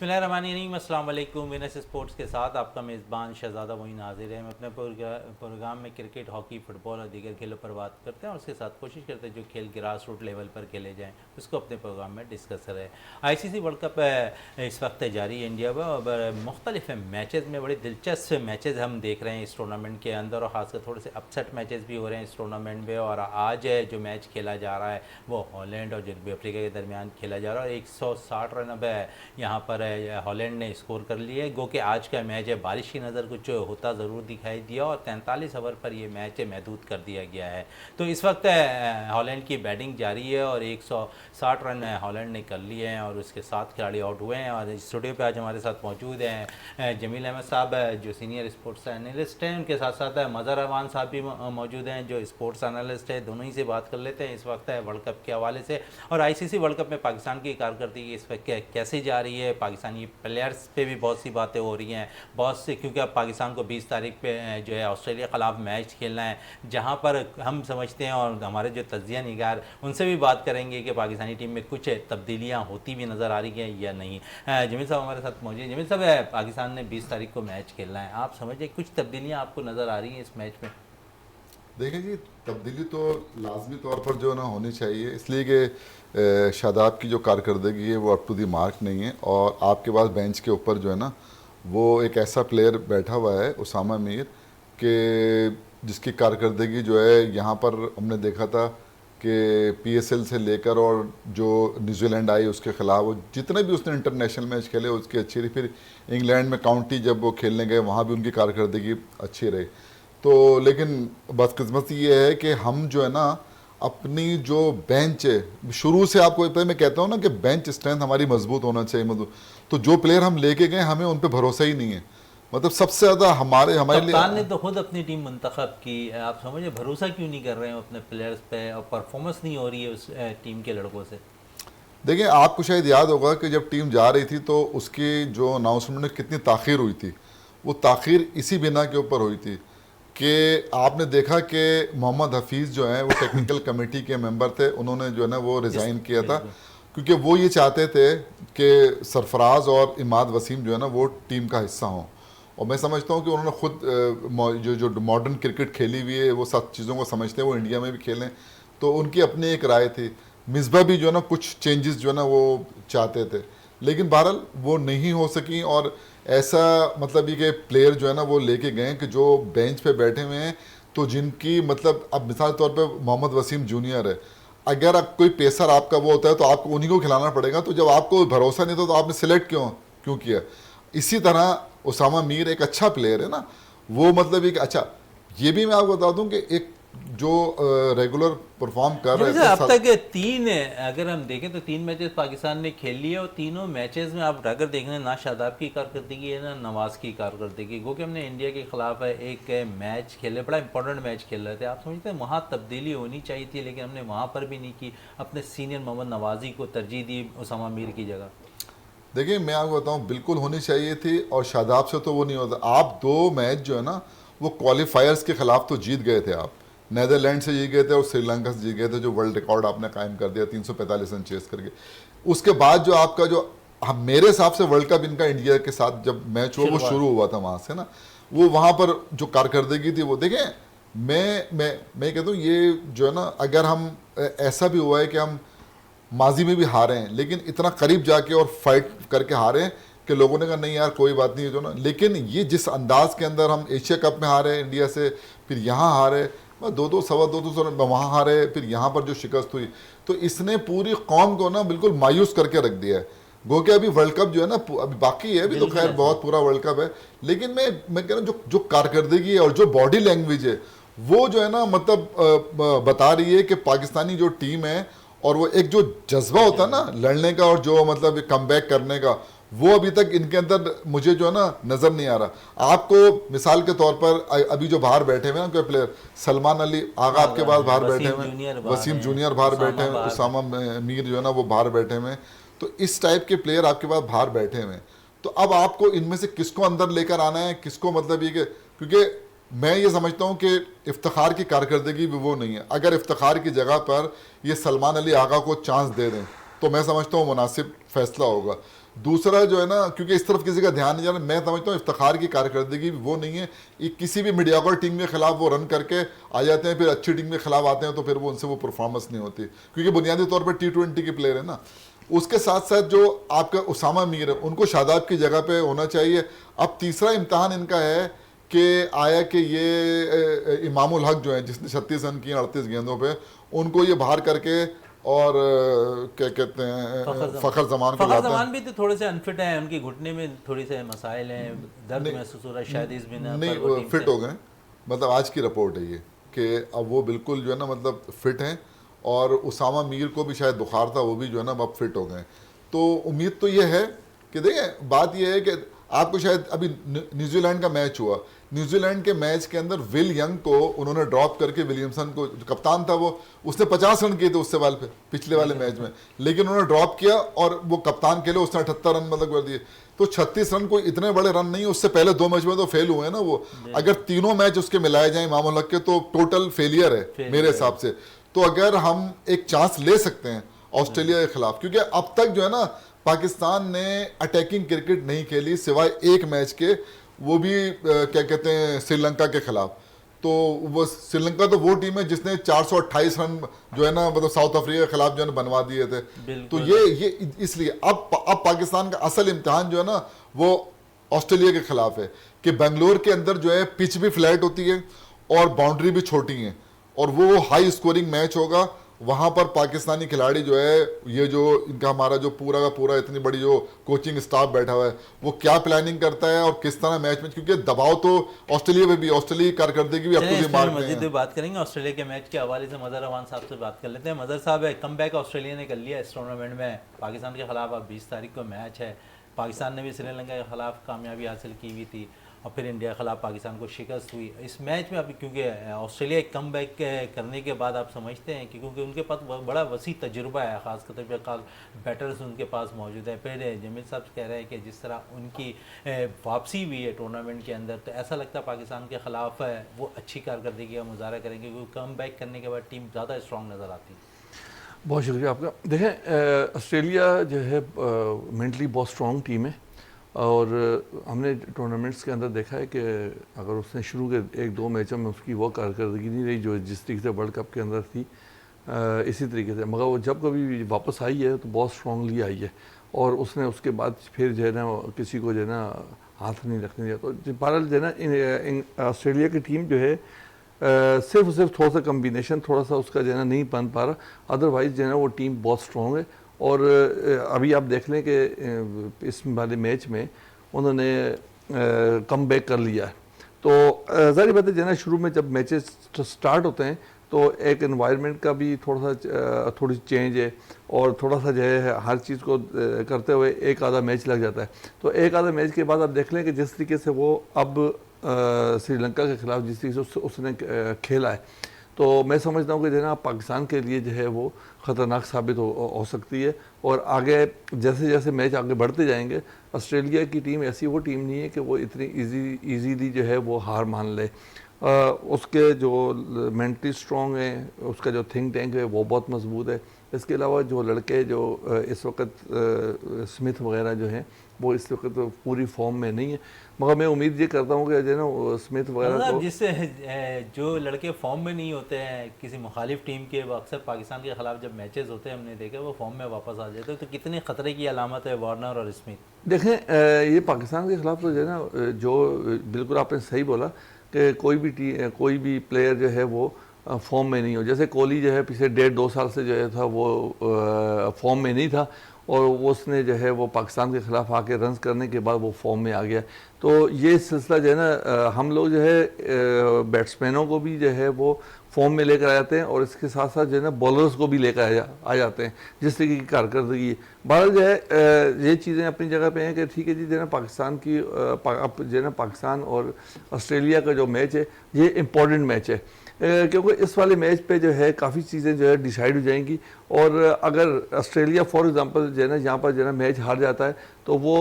बिस्मिल्लाहिर्रहमानिर्रहीम, अस्सलाम वालेकुम। विनस स्पोर्ट्स के साथ आपका मेज़बान शहज़ादा मोइन हाजिर है। हम अपने प्रोग्राम में क्रिकेट, हॉकी, फ़ुटबॉल और दीगर खेलों पर बात करते हैं और उसके साथ कोशिश करते हैं जो खेल ग्रास रूट लेवल पर खेले जाएँ उसको अपने प्रोग्राम में डिस्कस करें। आईसीसी वर्ल्ड कप इस वक्त जारी है इंडिया में और मुख्तलिफ मैचेज़ में बड़े दिलचस्प मैचेज़ हम देख रहे हैं इस टूर्नामेंट के अंदर, और ख़ासकर थोड़े से अपसेट मैचेज़ भी हो रहे हैं इस टूर्नामेंट में। और आज जो मैच खेला जा रहा है वो हॉलैंड और जनूबी अफ्रीका के दरमियान खेला जा रहा है और 160 रन अब यहाँ पर हॉलैंड ने स्कोर कर लिए। गो कि आज का मैच है, बारिश की नज़र कुछ होता ज़रूर दिखाई दिया और 43 ओवर पर ये मैच महदूद कर दिया गया है। तो इस वक्त हॉलैंड की बैटिंग जारी है और 160 रन हॉलैंड ने कर लिए हैं और उसके 7 खिलाड़ी आउट हुए हैं। और स्टूडियो पे आज हमारे साथ मौजूद हैं जमील अहमद साहब जो सीनियर स्पोर्ट्स एनालिस्ट हैं, उनके साथ साथ मज़हर रहमान साहब भी मौजूद हैं जो स्पोर्ट्स एनालिस्ट है। दोनों ही से बात कर लेते हैं इस वक्त वर्ल्ड कप के हवाले से और आईसीसी वर्ल्ड कप में पाकिस्तान की कारकर्दगी इस वक्त कैसे जा रही है। पाकिस्तानी प्लेयर्स पे भी बहुत सी बातें हो रही हैं, बहुत से, क्योंकि अब पाकिस्तान को 20 तारीख पे जो है ऑस्ट्रेलिया के ख़िलाफ़ मैच खेलना है, जहां पर हम समझते हैं और हमारे जो तज्ज़िया निगार उनसे भी बात करेंगे कि पाकिस्तानी टीम में कुछ तब्दीलियां होती भी नज़र आ रही हैं या नहीं। जमील साहब हमारे साथ मौजूद। जमील साहब, पाकिस्तान ने 20 तारीख को मैच खेलना है, आप समझिए कुछ तब्दीलियाँ आपको नज़र आ रही हैं इस मैच में? देखें जी, तब्दीली तो लाजमी तौर पर जो है ना होनी चाहिए, इसलिए कि शादाब की जो कारकर्दगी है वो अप टू दी मार्क नहीं है और आपके पास बेंच के ऊपर जो है ना वो एक ऐसा प्लेयर बैठा हुआ है उसामा मीर के जिसकी कारकर्दगी जो है यहाँ पर हमने देखा था कि पीएसएल से लेकर और जो न्यूजीलैंड आई उसके ख़िलाफ़ वो जितने भी उसने इंटरनेशनल मैच खेले उसकी अच्छी रही। फिर इंग्लैंड में काउंटी जब वो खेलने गए वहाँ भी उनकी कारकर्दगी अच्छी रही। तो लेकिन बदकिस्मती ये है कि हम जो है ना अपनी जो बेंच है शुरू से, आपको पता है मैं कहता हूँ ना कि बेंच स्ट्रेंथ हमारी मजबूत होना चाहिए, मजबूत। तो जो प्लेयर हम लेके गए हमें उन पर भरोसा ही नहीं है, मतलब सबसे ज़्यादा हमारे लिए। कप्तान ने तो खुद अपनी टीम मुंतखब की, आप समझिए भरोसा क्यों नहीं कर रहे हैं अपने प्लेयर्स पे और परफॉर्मेंस नहीं हो रही है उस टीम के लड़कों से? देखिए, आपको शायद याद होगा कि जब टीम जा रही थी तो उसकी जो अनाउंसमेंट में कितनी ताख़ीर हुई थी। वो ताख़ीर इसी बिना के ऊपर हुई थी कि आपने देखा कि मोहम्मद हफीज़ जो हैं वो टेक्निकल कमेटी के मेंबर थे, उन्होंने जो है ना वो रिज़ाइन किया था क्योंकि वो ये चाहते थे कि सरफराज और इमाद वसीम जो है ना वो टीम का हिस्सा हों। और मैं समझता हूँ कि उन्होंने खुद जो मॉडर्न क्रिकेट खेली हुई है वो सब चीज़ों को समझते हैं, वो इंडिया में भी खेलें, तो उनकी अपनी एक राय थी। मिसबा भी जो है ना कुछ चेंजेस जो है ना वो चाहते थे, लेकिन बहरहाल वो नहीं हो सकी। और ऐसा मतलब ये कि प्लेयर जो है ना वो लेके गए कि जो बेंच पे बैठे हुए हैं, तो जिनकी मतलब अब मिसाल के तौर पे मोहम्मद वसीम जूनियर है, अगर आप कोई पेसर आपका वो होता है तो आपको उन्हीं को खिलाना पड़ेगा। तो जब आपको भरोसा नहीं था तो आपने सिलेक्ट क्यों क्यों किया? इसी तरह उसामा मीर एक अच्छा प्लेयर है ना, वो मतलब एक अच्छा, ये भी मैं आपको बता दूं कि एक जो रेगुलर परफॉर्म कर रहे थे अब तक तीन, अगर हम देखें तो 3 मैचेस पाकिस्तान ने खेल लिए और तीनों मैचेस में आप अगर देख रहे हैं ना शादाब की कारकर्दगी है ना नवाज की कारकर्दगी। क्योंकि हमने इंडिया के खिलाफ एक मैच खेले, बड़ा इंपॉर्टेंट मैच खेल रहे थे, आप समझते हैं वहाँ तब्दीली होनी चाहिए थी, लेकिन हमने वहाँ पर भी नहीं की, अपने सीनियर मोहम्मद नवाजी को तरजीह दी उसामा मीर की जगह। देखिए, मैं आपको बताऊं बिल्कुल होनी चाहिए थी और शादाब से तो वो नहीं होता। आप 2 मैच जो है ना वो क्वालिफायर्स के खिलाफ तो जीत गए थे, आप नेदरलैंड से जीत गए थे और श्रीलंका से जीत गए थे, जो वर्ल्ड रिकॉर्ड आपने कायम कर दिया 345 रन चेस करके। उसके बाद जो आपका जो मेरे हिसाब से वर्ल्ड कप इनका इंडिया के साथ जब मैच हुआ वो शुरू हुआ था वहाँ से ना, वो वहाँ पर जो कारकर्दगी थी वो देखें। मैं कहता हूँ ये जो है ना, अगर हम ऐसा भी हुआ है कि हम माजी में भी हारे हैं लेकिन इतना करीब जाके और फाइट करके हारे हैं कि लोगों ने कहा नहीं यार कोई बात नहीं जो ना, लेकिन ये जिस अंदाज के अंदर हम एशिया कप में हारे इंडिया से, फिर यहाँ हारे, 2-2 सवा 2-2 रन वहाँ हारे, फिर यहाँ पर जो शिकस्त हुई, तो इसने पूरी कौम को ना बिल्कुल मायूस करके रख दिया है। गो कि अभी वर्ल्ड कप जो है ना अभी बाकी है, अभी तो खैर बहुत पूरा वर्ल्ड कप है, लेकिन मैं कह रहा हूँ जो कारकर्दगी है और जो बॉडी लैंग्वेज है वो जो है ना मतलब बता रही है कि पाकिस्तानी जो टीम है और वो एक जो जज्बा होता है ना लड़ने का और जो मतलब कम बैक करने का, वो अभी तक इनके अंदर मुझे जो है ना नज़र नहीं आ रहा। आपको मिसाल के तौर पर अभी जो बाहर बैठे हुए ना कोई प्लेयर, सलमान अली आगा आपके पास बाहर बैठे हुए, वसीम जूनियर बाहर बैठे हुए, उसामा मीर जो है ना वो बाहर बैठे हुए, तो इस टाइप के प्लेयर आपके पास बाहर बैठे हुए। तो अब आपको इनमें से किसको अंदर लेकर आना है, किसको मतलब ये कि, क्योंकि मैं ये समझता हूँ कि इफ्तिखार की कारकर्दगी भी वो नहीं है। अगर इफ्तिखार की जगह पर ये सलमान अली आगा को चांस दे दें तो मैं समझता हूँ मुनासिब फैसला होगा। दूसरा जो है ना, क्योंकि इस तरफ किसी का ध्यान नहीं जा रहा, मैं समझता हूँ इफ्तिखार की कारकर्दगी वो नहीं है। ये किसी भी मीडियाकर टीम के खिलाफ वो रन करके आ जाते हैं, फिर अच्छी टीम के खिलाफ आते हैं तो फिर वो उनसे वो परफॉर्मेंस नहीं होती, क्योंकि बुनियादी तौर पर T20 के प्लेयर है ना। उसके साथ साथ जो आपका उसामा मीर है, उनको शादाब की जगह पे होना चाहिए। अब तीसरा इम्तहान इनका है कि आया कि ये इमामुल हक जो है, जिसने 36 रन किए 38 गेंदों पे, उनको ये बाहर करके और क्या कहते हैं फ़खर जमान को फ़खर लाते हैं। जमान भी तो थोड़े से अनफिट हैं, उनके घुटने में थोड़ी से मसाइल हैं, दर्द महसूस हो रहा है शायद इस बिना नहीं, पर वो टीम फिट से हो गए, मतलब आज की रिपोर्ट है ये कि अब वो बिल्कुल जो है ना मतलब फिट हैं, और उसामा मीर को भी शायद बुखार था, वो भी जो है ना अब फिट हो गए। तो उम्मीद तो ये है कि देखिए, बात ये है कि आपको शायद अभी न्यूजीलैंड का मैच हुआ, न्यूजीलैंड के मैच के अंदर विल यंग को उन्होंने ड्रॉप करके विलियमसन को, जो कप्तान था वो, उसने 50 रन किए थे उससे वाले पे पिछले वाले मैच में, लेकिन उन्होंने ड्रॉप किया और वो कप्तान के लिए उसने 78 रन मतलब कर दिए। तो 36 रन कोई इतने बड़े रन नहीं, उससे पहले 2 मैच में तो फेल हुए हैं ना वो। अगर तीनों मैच उसके मिलाए जाए इमामुल हक के, तो टोटल फेलियर है मेरे हिसाब से। तो अगर हम एक चांस ले सकते हैं ऑस्ट्रेलिया के खिलाफ, क्योंकि अब तक जो है ना पाकिस्तान ने अटैकिंग क्रिकेट नहीं खेली सिवाय एक मैच के, वो भी क्या कहते हैं श्रीलंका के खिलाफ। तो वो श्रीलंका तो वो टीम है जिसने 428 रन जो है ना मतलब साउथ अफ्रीका के खिलाफ जो है ना बनवा दिए थे। तो ये इसलिए अब पाकिस्तान का असल इम्तिहान जो है ना वो ऑस्ट्रेलिया के खिलाफ है कि बेंगलोर के अंदर जो है पिच भी फ्लैट होती है और बाउंड्री भी छोटी है, और वो हाई स्कोरिंग मैच होगा। वहां पर पाकिस्तानी खिलाड़ी जो है, ये जो इनका हमारा जो पूरा का पूरा इतनी बड़ी जो कोचिंग स्टाफ बैठा हुआ है, वो क्या प्लानिंग करता है और किस तरह मैच में, क्योंकि दबाव तो ऑस्ट्रेलिया में भी, ऑस्ट्रेलिया की कारकर्दगी भी अपनी मार में है। बात करेंगे ऑस्ट्रेलिया के मैच के हवाले से मजहर रवान साहब से बात कर लेते हैं। मजहर साहब, कम बैक ऑस्ट्रेलिया ने कर लिया इस टूर्नामेंट में, पाकिस्तान के खिलाफ अब 20 तारीख को मैच है। पाकिस्तान ने भी श्रीलंका के खिलाफ कामयाबी हासिल की हुई थी और फिर इंडिया के खिलाफ पाकिस्तान को शिकस्त हुई इस मैच में। अभी क्योंकि ऑस्ट्रेलिया एक कम बैक करने के बाद आप समझते हैं कि क्योंकि उनके पास बड़ा वसी तजुर्बा है, ख़ासकर बैटर्स उनके पास मौजूद है। फिर जमील साहब कह रहे हैं कि जिस तरह उनकी वापसी हुई है टूर्नामेंट के अंदर, तो ऐसा लगता है पाकिस्तान के खिलाफ वो अच्छी कारकर्दगी का मुजाहरा करेंगे, क्योंकि कम बैक करने के बाद टीम ज़्यादा स्ट्रॉन्ग नज़र आती है। बहुत शुक्रिया आपका। देखें, ऑस्ट्रेलिया जो है मेंटली बहुत स्ट्रॉन्ग टीम है, और हमने टूर्नामेंट्स के अंदर देखा है कि अगर उसने शुरू के 1-2 मैचों में उसकी वो कारकर्दगी नहीं रही जो जिस तरीके से वर्ल्ड कप के अंदर थी, इसी तरीके से, मगर वो जब कभी वापस आई है तो बहुत स्ट्रॉन्गली आई है, और उसने उसके बाद फिर जो है ना किसी को जो है ना हाथ नहीं रखने दिया। तो बहरहाल जो है ना ऑस्ट्रेलिया की टीम जो है सिर्फ थोड़ा सा कम्बिनेशन थोड़ा सा उसका जो है ना नहीं बन पा रहा, अदरवाइज़ जो है ना वो टीम बहुत स्ट्रॉन्ग है। और अभी आप देख लें कि इस वाले मैच में उन्होंने कम बैक कर लिया है। तो ज़ाहिर बात है जो है ना शुरू में जब मैचेस स्टार्ट होते हैं तो एक एनवायरनमेंट का भी थोड़ी चेंज है, और थोड़ा सा जो है हर चीज़ को करते हुए एक आधा मैच लग जाता है। तो एक आधा मैच के बाद आप देख लें कि जिस तरीके से वो अब श्रीलंका के खिलाफ जिस तरीके से उसने खेला है, तो मैं समझता हूँ कि जो है ना पाकिस्तान के लिए जो है वो ख़तरनाक साबित हो सकती है। और आगे जैसे जैसे मैच आगे बढ़ते जाएंगे, ऑस्ट्रेलिया की टीम ऐसी वो टीम नहीं है कि वो इतनी इजीली जो है वो हार मान ले। उसके जो मेंटली स्ट्रॉन्ग है, उसका जो थिंक टैंक है वो बहुत मजबूत है। इसके अलावा जो लड़के जो इस वक्त स्मिथ वगैरह जो हैं वो इस वक्त पूरी फॉर्म में नहीं है, मगर मैं उम्मीद ये करता हूँ कि जो है ना स्मिथ वगैरह को, जिससे जो लड़के फॉर्म में नहीं होते हैं किसी मुखालिफ टीम के, वो अक्सर पाकिस्तान के खिलाफ जब मैचेस होते हैं हमने देखा वो फॉर्म में वापस आ जाते हैं, तो कितने ख़तरे की अलामत है वार्नर और स्मिथ। देखें ये पाकिस्तान के खिलाफ तो जो है ना, जो बिल्कुल आपने सही बोला कि कोई भी प्लेयर जो है वो फॉर्म में नहीं हो। जैसे कोहली जो है पिछले 1.5-2 साल से जो है था वो फॉर्म में नहीं था, और उसने जो है वो पाकिस्तान के ख़िलाफ़ आके रन्स करने के बाद वो फॉर्म में आ गया। तो ये सिलसिला जो है ना हम लोग जो है बैट्समैनों को भी जो है वो फॉर्म में लेकर आ जाते हैं, और इसके साथ साथ जो है ना बॉलर्स को भी लेकर आ जाते हैं जिस तरीके की कारकर्दगी। बहरहाल जो है ये चीज़ें अपनी जगह पे हैं कि ठीक है जी, जो है ना पाकिस्तान की जो है ना पाकिस्तान और ऑस्ट्रेलिया का जो मैच है ये इम्पॉर्टेंट मैच है, क्योंकि इस वाले मैच पे जो है काफ़ी चीज़ें जो है डिसाइड हो जाएंगी। और अगर ऑस्ट्रेलिया फॉर एग्ज़ाम्पल जो है ना यहाँ पर जो है ना मैच हार जाता है तो वो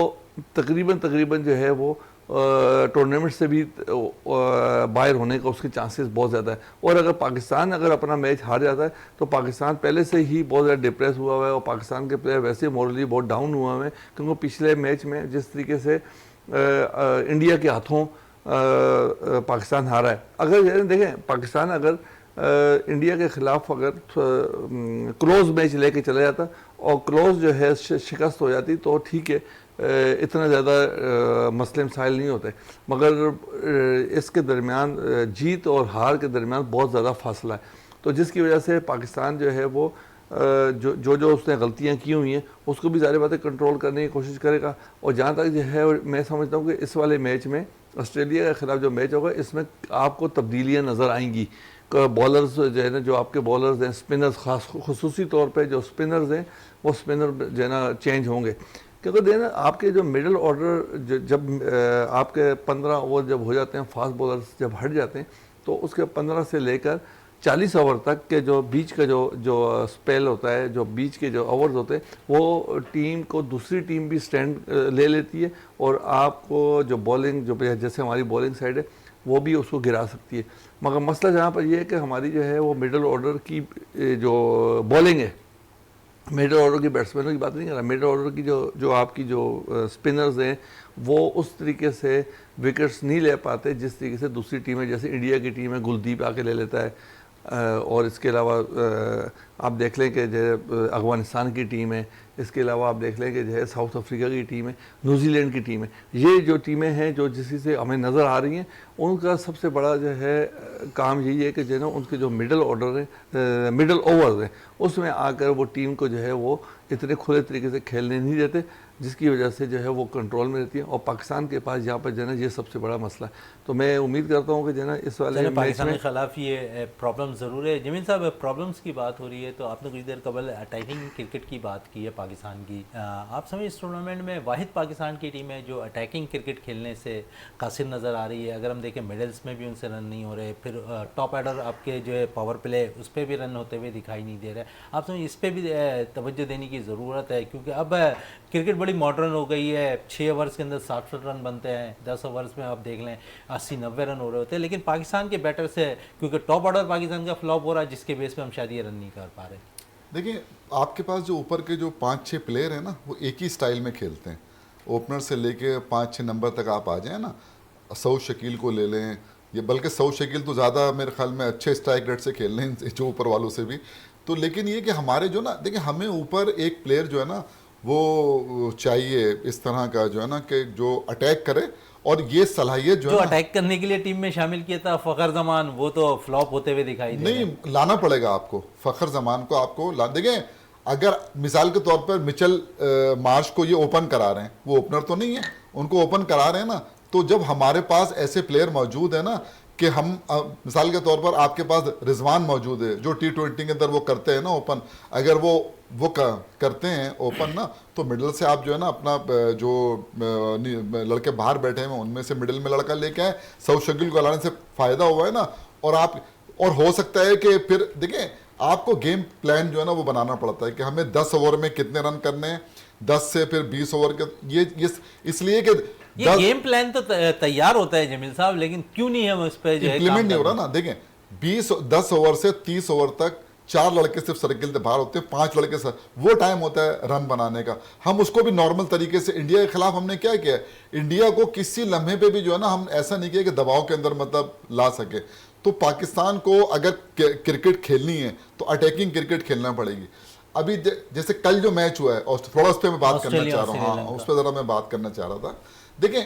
तकरीबन जो है वो टूर्नामेंट से भी बाहर होने का उसके चांसेस बहुत ज़्यादा है। और अगर पाकिस्तान अगर अपना मैच हार जाता है तो पाकिस्तान पहले से ही बहुत ज़्यादा डिप्रेस हुआ हुआ है और पाकिस्तान के प्लेयर वैसे मॉरली बहुत डाउन हुआ हुआ है, क्योंकि पिछले मैच में जिस तरीके से इंडिया के हाथों पाकिस्तान हारा है। अगर देखें पाकिस्तान अगर इंडिया के ख़िलाफ़ अगर क्लोज मैच लेके चला जाता और क्लोज जो है शिकस्त हो जाती तो ठीक है, इतना ज़्यादा मसले मसाइल नहीं होते, मगर इसके दरमियान जीत और हार के दरमियान बहुत ज़्यादा फासला है। तो जिसकी वजह से पाकिस्तान जो है वो जो उसने गलतियां की हुई हैं उसको भी ज़ाहिर बात है कंट्रोल करने की कोशिश करेगा। और जहाँ तक जो है मैं समझता हूँ कि इस वाले मैच में ऑस्ट्रेलिया के ख़िलाफ़ जो मैच होगा इसमें आपको तब्दीलियाँ नज़र आएंगी। बॉलर्स जो है ना, जो आपके बॉलर्स हैं, स्पिनर्स ख़ास खुसूसी तौर पे जो स्पिनर्स हैं वो स्पिनर जो है ना चेंज होंगे, क्योंकि देना आपके जो मिडल ऑर्डर जब आपके 15 ओवर जब हो जाते हैं, फास्ट बॉलर्स जब हट जाते हैं तो उसके 15 से लेकर 40 ओवर तक के जो बीच का जो स्पेल होता है, जो बीच के जो ओवर्स होते हैं, वो टीम को दूसरी टीम भी स्टैंड ले लेती है और आपको जो बॉलिंग जो जैसे हमारी बॉलिंग साइड है वो भी उसको गिरा सकती है। मगर मसला जहाँ पर ये है कि हमारी जो है वो मिडल ऑर्डर की जो बॉलिंग है, मिडल ऑर्डर की बैट्समैनों की बात नहीं कर रहा, मिडल ऑर्डर की जो आपकी जो स्पिनर्स हैं वो उस तरीके से विकेट्स नहीं ले पाते जिस तरीके से दूसरी टीमें, जैसे इंडिया की टीम है कुलदीप आके ले लेता है, और इसके अलावा आप देख लें कि जो अफ़गानिस्तान की टीम है, इसके अलावा आप देख लें कि जो है साउथ अफ्रीका की टीम है, न्यूजीलैंड की टीम है, ये जो टीमें हैं जो जिसी से हमें नज़र आ रही हैं उनका सबसे बड़ा जो है काम यही है कि जो है ना उनके जो मिडल ऑर्डर है, मिडल ओवर्स हैं, उसमें आकर वो टीम को जो है वो इतने खुले तरीके से खेलने नहीं देते, जिसकी वजह से जो है वो कंट्रोल में रहती है। और पाकिस्तान के पास यहाँ पर जो है ना ये सबसे बड़ा मसला है। तो मैं उम्मीद करता हूँ कि जो है ना इस वाले पाकिस्तान के खिलाफ ये प्रॉब्लम ज़रूर है। जमीन साहब, प्रॉब्लम्स की बात हो रही है तो आपने कुछ देर कबल अटैकिंग क्रिकेट की बात की है पाकिस्तान की। आप समझ इस टूर्नामेंट में वाहिद पाकिस्तान की टीम है जो अटैकिंग क्रिकेट खेलने से कासिर नज़र आ रही है। अगर हम देखें मेडल्स में भी उनसे रन नहीं हो रहे, फिर टॉप ऑर्डर आपके जो है पावर प्ले उस पर भी रन होते हुए दिखाई नहीं दे रहे। आप समझ इस पर भी तवज्जो देने की ज़रूरत है, क्योंकि अब क्रिकेट बड़ी मॉडर्न हो गई है। 6 ओवर्स के अंदर 60 रन बनते हैं, 10 ओवर्स में आप देख लें 80-90 रन हो रहे होते हैं। लेकिन पाकिस्तान के बैटर से, क्योंकि टॉप ऑर्डर पाकिस्तान का फ्लॉप हो रहा है, जिसके बेस पे हम शायद ये रन नहीं कर पा रहे। देखिए, आपके पास जो ऊपर के जो 5-6 प्लेयर हैं ना, वो एक ही स्टाइल में खेलते हैं। ओपनर से लेके 5-6 नंबर तक आप आ जाएं ना, सऊद शकील को ले लें, ये बल्कि सऊद शकील तो ज़्यादा मेरे ख्याल में अच्छे स्ट्राइक रेट से खेल रहे हैं जो ऊपर वालों से भी। तो लेकिन ये कि हमारे जो ना, देखिए हमें ऊपर एक प्लेयर जो है ना वो चाहिए इस तरह का जो है ना कि जो अटैक करे, और ये सलाहियत जो अटैक करने के लिए टीम में शामिल किया था फ़खर जमान, वो तो फ्लॉप होते हुए दिखाई दे नहीं लाना पड़ेगा आपको फ़खर जमान को, आपको देखें अगर मिसाल के तौर पर मिचेल मार्श को ये ओपन करा रहे हैं, वो ओपनर तो नहीं है, उनको ओपन करा रहे हैं ना, तो जब हमारे पास ऐसे प्लेयर मौजूद है ना कि हम मिसाल के तौर पर आपके पास रिजवान मौजूद है जो T20 के अंदर वो करते हैं ना ओपन, अगर वो करते हैं ओपन ना, तो मिडल से आप जो है ना अपना जो लड़के बाहर बैठे हैं उनमें से मिडल में लड़का लेके आए, सऊद शकील को लाने से फ़ायदा हुआ है ना। और हो सकता है कि फिर देखें आपको गेम प्लान जो है ना वो बनाना पड़ता है कि हमें 10 ओवर में कितने रन करने हैं, 10 से फिर 20 ओवर के, ये इसलिए कि ये गेम प्लान तो तैयार होता है जमील साहब, लेकिन क्यों नहीं हम उस पर जो है इम्प्लीमेंट नहीं हो रहा ना। देखें 10 ओवर से 30 ओवर तक 4 लड़के सिर्फ सर्किल से बाहर होते हैं, 5 लड़के वो टाइम होता है रन बनाने का। हम उसको भी नॉर्मल तरीके से इंडिया के खिलाफ हमने क्या किया, इंडिया को किसी लम्हे पे भी जो है ना हम ऐसा नहीं किया कि दबाव के अंदर मतलब ला सके। तो पाकिस्तान को अगर क्रिकेट खेलनी है तो अटैकिंग क्रिकेट खेलना पड़ेगी। अभी जैसे कल जो मैच हुआ है और थोड़ा उस पर मैं बात करना चाह रहा हूँ, हाँ उस पर ज़रा मैं बात करना चाह रहा था। देखें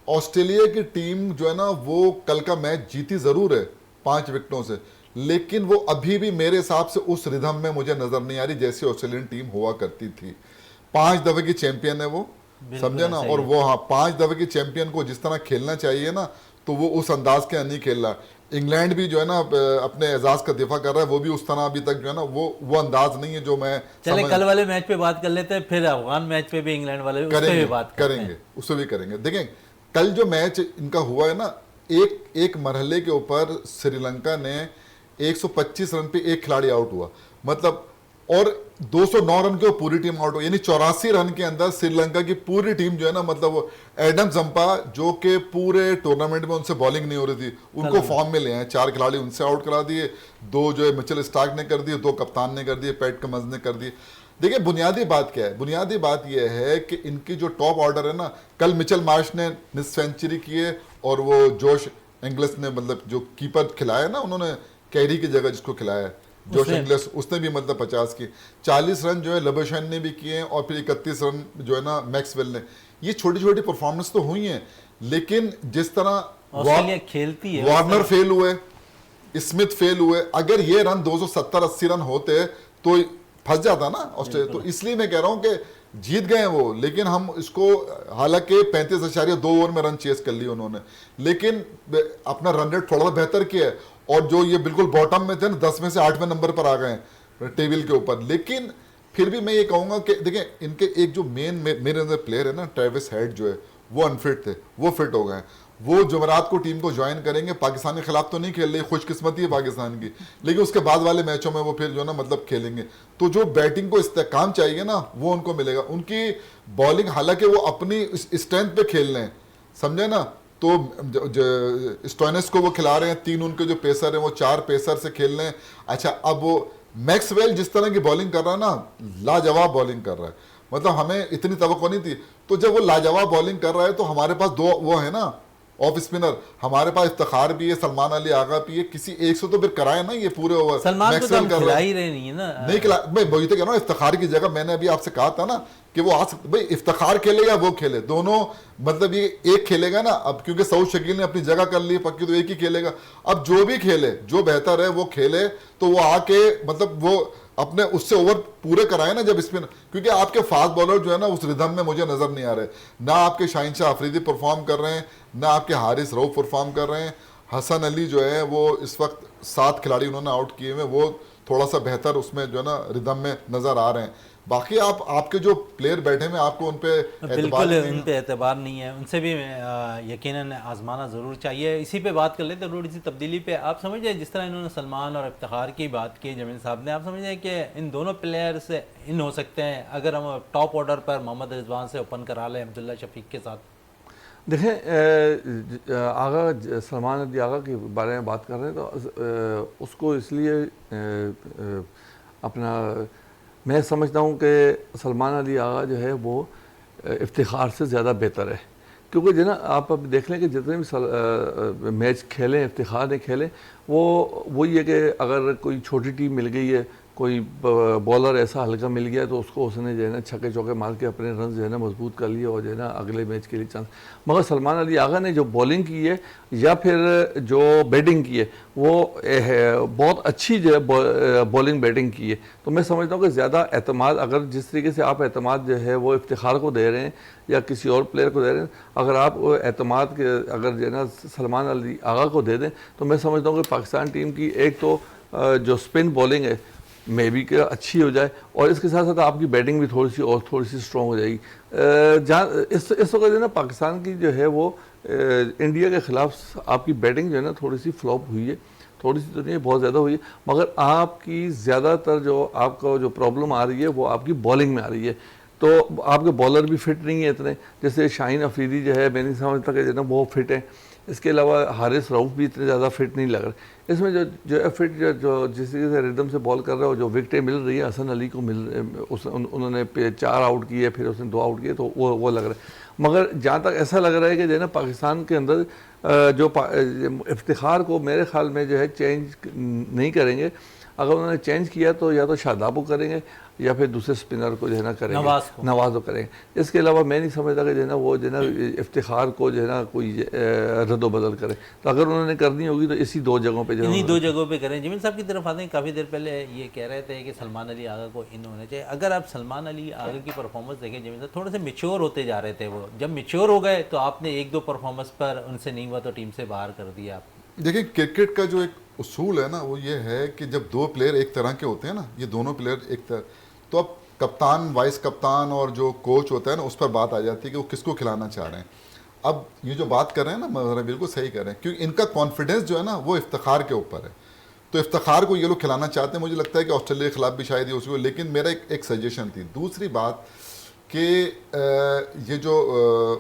ऑस्ट्रेलिया की टीम जो है ना वो कल का मैच जीती ज़रूर है 5 विकेटों से, लेकिन वो अभी भी मेरे हिसाब से उस रिदम में मुझे नज़र नहीं आ रही जैसी ऑस्ट्रेलियन टीम हुआ करती थी। 5 दफ़े की चैंपियन है वो, समझे ना, और वो हाँ 5 दफ़े की चैंपियन को जिस तरह खेलना चाहिए ना तो वो उस अंदाज के नहीं खेल रहा। इंग्लैंड भी जो है ना अपने एजाज का दिफा कर रहा है, वो भी उस तरह अभी तक जो है ना वो अंदाज नहीं है जो मैं चले कल वाले मैच पे बात कर लेते हैं, फिर अफगान मैच पे भी इंग्लैंड वाले उस पे भी बात करेंगे, उससे भी करेंगे। देखें कल जो मैच इनका हुआ है ना, एक मरहले के ऊपर श्रीलंका ने 125 रन पे एक खिलाड़ी आउट हुआ, मतलब और 209 रन के वो पूरी टीम आउट हो, यानी 84 रन के अंदर श्रीलंका की पूरी टीम जो है ना, मतलब वो एडम जंपा जो कि पूरे टूर्नामेंट में उनसे बॉलिंग नहीं हो रही थी, उनको फॉर्म में ले आए, 4 खिलाड़ी उनसे आउट करा दिए, 2 जो है मिचेल स्टार्क ने कर दिए, 2 कप्तान ने कर दिए, पैट कमिंस ने कर दिए। देखिए बुनियादी बात क्या है, बुनियादी बात यह है कि इनकी जो टॉप ऑर्डर है ना, कल मिचेल मार्श ने मिस सेंचुरी किए और वो जोश इंग्लिश ने मतलब जो कीपर खिलाया ना उन्होंने कैरी की जगह जिसको खिलाया जोश इंग्लिश, उसने भी मतलब 50 की 40 रन जो है लबोशन ने भी किए हैं और फिर 31 रन जो है ना मैक्सवेल ने। ये छोटी छोटी परफॉर्मेंस तो हुई हैं, लेकिन जिस तरह ऑस्ट्रेलिया खेलती है, वार्नर फेल हुए, स्मिथ फेल हुए, अगर ये रन 270-80 रन होते तो फंस जाता ना ऑस्ट्रेलिया। तो इसलिए मैं कह रहा हूं कि जीत गए वो, लेकिन हम इसको हालांकि 35.2 ओवर में रन चेस कर लिए उन्होंने, लेकिन अपना रन रेट थोड़ा सा बेहतर किया है और जो ये बिल्कुल बॉटम में थे ना 10 में से 8वें नंबर पर आ गए टेबल के ऊपर। लेकिन फिर भी मैं ये कहूंगा कि देखें इनके एक जो मेरे अंदर प्लेयर है ना ट्रेविस हेड जो है वो अनफिट थे, वो फिट हो गए, वो जुमेरात को टीम को ज्वाइन करेंगे। पाकिस्तान के खिलाफ तो नहीं खेल रही, खुशकिस्मती है पाकिस्तान की, लेकिन उसके बाद वाले मैचों में वो फिर जो ना मतलब खेलेंगे। तो जो बैटिंग को इस्तेकाम चाहिए ना वो उनको मिलेगा। उनकी बॉलिंग हालांकि वो अपनी स्ट्रेंथ पे खेल रहे हैं, समझे ना, तो स्टोइनिस को वो खिला रहे हैं, 3 उनके जो पेसर हैं वो 4 पेसर से खेल रहे हैं। अच्छा अब वो मैक्सवेल जिस तरह की बॉलिंग कर रहा है ना, लाजवाब बॉलिंग कर रहा है, मतलब हमें इतनी तवक्को नहीं थी। तो जब वो लाजवाब बॉलिंग कर रहा है तो हमारे पास 2 वो है ना ऑफ स्पिनर, हमारे पास इफ्तिखार भी है, सलमान अली आगा भी है, किसी एक से तो फिर कराए ना ये पूरे ओवर। सलमान को तो हम खिला ही रहे नहीं है ना, नहीं खिला, मैं वही तो कह रहा हूँ इफ्तिखार की जगह मैंने अभी आपसे कहा था ना कि वो आ सकते, भाई इफ्तिखार खेले या वो खेले, दोनों मतलब ये एक खेलेगा ना अब, क्योंकि सऊद शकील ने अपनी जगह कर ली पक्की, तो एक ही खेलेगा। अब जो भी खेले जो बेहतर है वो खेले, तो वो आके मतलब वो अपने उससे ओवर पूरे कराए ना जब स्पिन, क्योंकि आपके फास्ट बॉलर जो है ना उस रिदम में मुझे नजर नहीं आ रहे, ना आपके शाहीन शाह अफरीदी परफॉर्म कर रहे हैं, ना आपके हारिस रऊफ परफॉर्म कर रहे हैं। हसन अली जो है वो इस वक्त 7 खिलाड़ी उन्होंने आउट किए हुए, वो थोड़ा सा बेहतर उसमें जो है ना रिदम में नजर आ रहे हैं। बाकी आपके जो प्लेयर बैठे हैं आपको उन पे बिल्कुल उन पे एतबार नहीं है, उनसे भी यकीनन आजमाना ज़रूर चाहिए। इसी पे बात कर लेते हैं थोड़ी सी तब्दीली पे। आप समझ जाए जिस तरह इन्होंने सलमान और इफ्तिखार की बात की जमील साहब ने, आप समझ जाए कि इन दोनों प्लेयर से इन हो सकते हैं अगर हम टॉप ऑर्डर पर मोहम्मद रिजवान से ओपन करा लें अब्दुल्ला शफीक के साथ। देखें आगा सलमान अली आगा के बारे में बात कर रहे हैं तो उसको इसलिए अपना मैं समझता हूँ कि सलमान अली आगा जो है वो इफ्तिखार से ज़्यादा बेहतर है, क्योंकि जो ना आप अब देख लें कि जितने भी मैच खेलें इफ्तिखार ने खेले, वो वही है कि अगर कोई छोटी टीम मिल गई है, कोई बॉलर ऐसा हल्का मिल गया तो उसको उसने जो है ना छक्के चौके मार के अपने रन जो है ना मजबूत कर लिए और जो है ना अगले मैच के लिए चांस। मगर सलमान अली आगा ने जो बॉलिंग की है या फिर जो बैटिंग की है वो बहुत अच्छी जो है बॉलिंग बैटिंग की है। तो मैं समझता हूँ कि ज़्यादा एतमाद अगर जिस तरीके से आप एतमाद जो है वो इफ्तिखार को दे रहे हैं या किसी और प्लेयर को दे रहे हैं, अगर आप एतमाद के अगर जो है ना सलमान अली आगा को दे दें तो मैं समझता हूँ कि पाकिस्तान टीम की एक तो जो स्पिन बॉलिंग है मे बी कि अच्छी हो जाए और इसके साथ साथ आपकी बैटिंग भी थोड़ी सी स्ट्रॉन्ग हो जाएगी। जहाँ इस वक्त जो है ना पाकिस्तान की जो है वो इंडिया के ख़िलाफ़ आपकी बैटिंग जो है ना थोड़ी सी फ्लॉप हुई है, थोड़ी सी तो नहीं बहुत ज़्यादा हुई है, मगर आपकी ज़्यादातर जो आपका जो प्रॉब्लम आ रही है वो आपकी बॉलिंग में आ रही है। तो आपके बॉलर भी फिट नहीं है इतने, जैसे शाहीन अफरीदी जो है मैं नहीं समझता कि जो है वो फिट है, इसके अलावा हारिस रऊफ भी इतने ज़्यादा फिट नहीं लग रहे। इसमें जो फिट जो जिस तरीके से रिदम से बॉल कर रहा है, जो विकटें मिल रही है हसन अली को उन्होंने 4 आउट किए, फिर उसने 2 आउट किए, तो वो लग रहा है। मगर जहाँ तक ऐसा लग रहा है कि जो है ना पाकिस्तान के अंदर जो इफ्तिखार को मेरे ख्याल में जो है चेंज नहीं करेंगे। अगर उन्होंने चेंज किया तो या तो शादाब को करेंगे या फिर दूसरे स्पिनर को जो है ना करेंगे, नवाज को करेंगे। इसके अलावा मैं नहीं समझता कि जो है ना वो जो है ना इफ्तिखार को जो है ना कोई रद्द बदल करे। तो अगर उन्होंने करनी होगी तो इसी 2 जगहों पे इन्हीं 2 जगहों पे करें। जमील साहब की तरफ आते हैं, काफ़ी देर पहले ये कह रहे थे कि सलमान अली आगा को इन होना चाहिए। अगर आप सलमान अली आगा की परफॉर्मेंस देखें जमील साहब, थोड़े से मेच्योर होते जा रहे थे वो, जब मेच्योर हो गए तो आपने 1-2 परफॉर्मेंस पर उनसे नहीं हुआ तो टीम से बाहर कर दिया आप। देखिए क्रिकेट का जो एक उसूल है ना वो ये है कि जब 2 प्लेयर एक तरह के होते हैं ना, ये दोनों प्लेयर एक तरह, तो अब कप्तान वाइस कप्तान और जो कोच होता है ना उस पर बात आ जाती है कि वो किसको खिलाना चाह रहे हैं। अब ये जो बात कर रहे हैं ना मगर बिल्कुल सही कर रहे हैं, क्योंकि इनका कॉन्फिडेंस जो है ना वो इफ्तिखार के ऊपर है। तो इफ्तिखार को ये लोग खिलाना चाहते हैं। मुझे लगता है कि ऑस्ट्रेलिया के खिलाफ भी शायद ये उसको, लेकिन मेरा एक सजेशन थी। दूसरी बात कि ये जो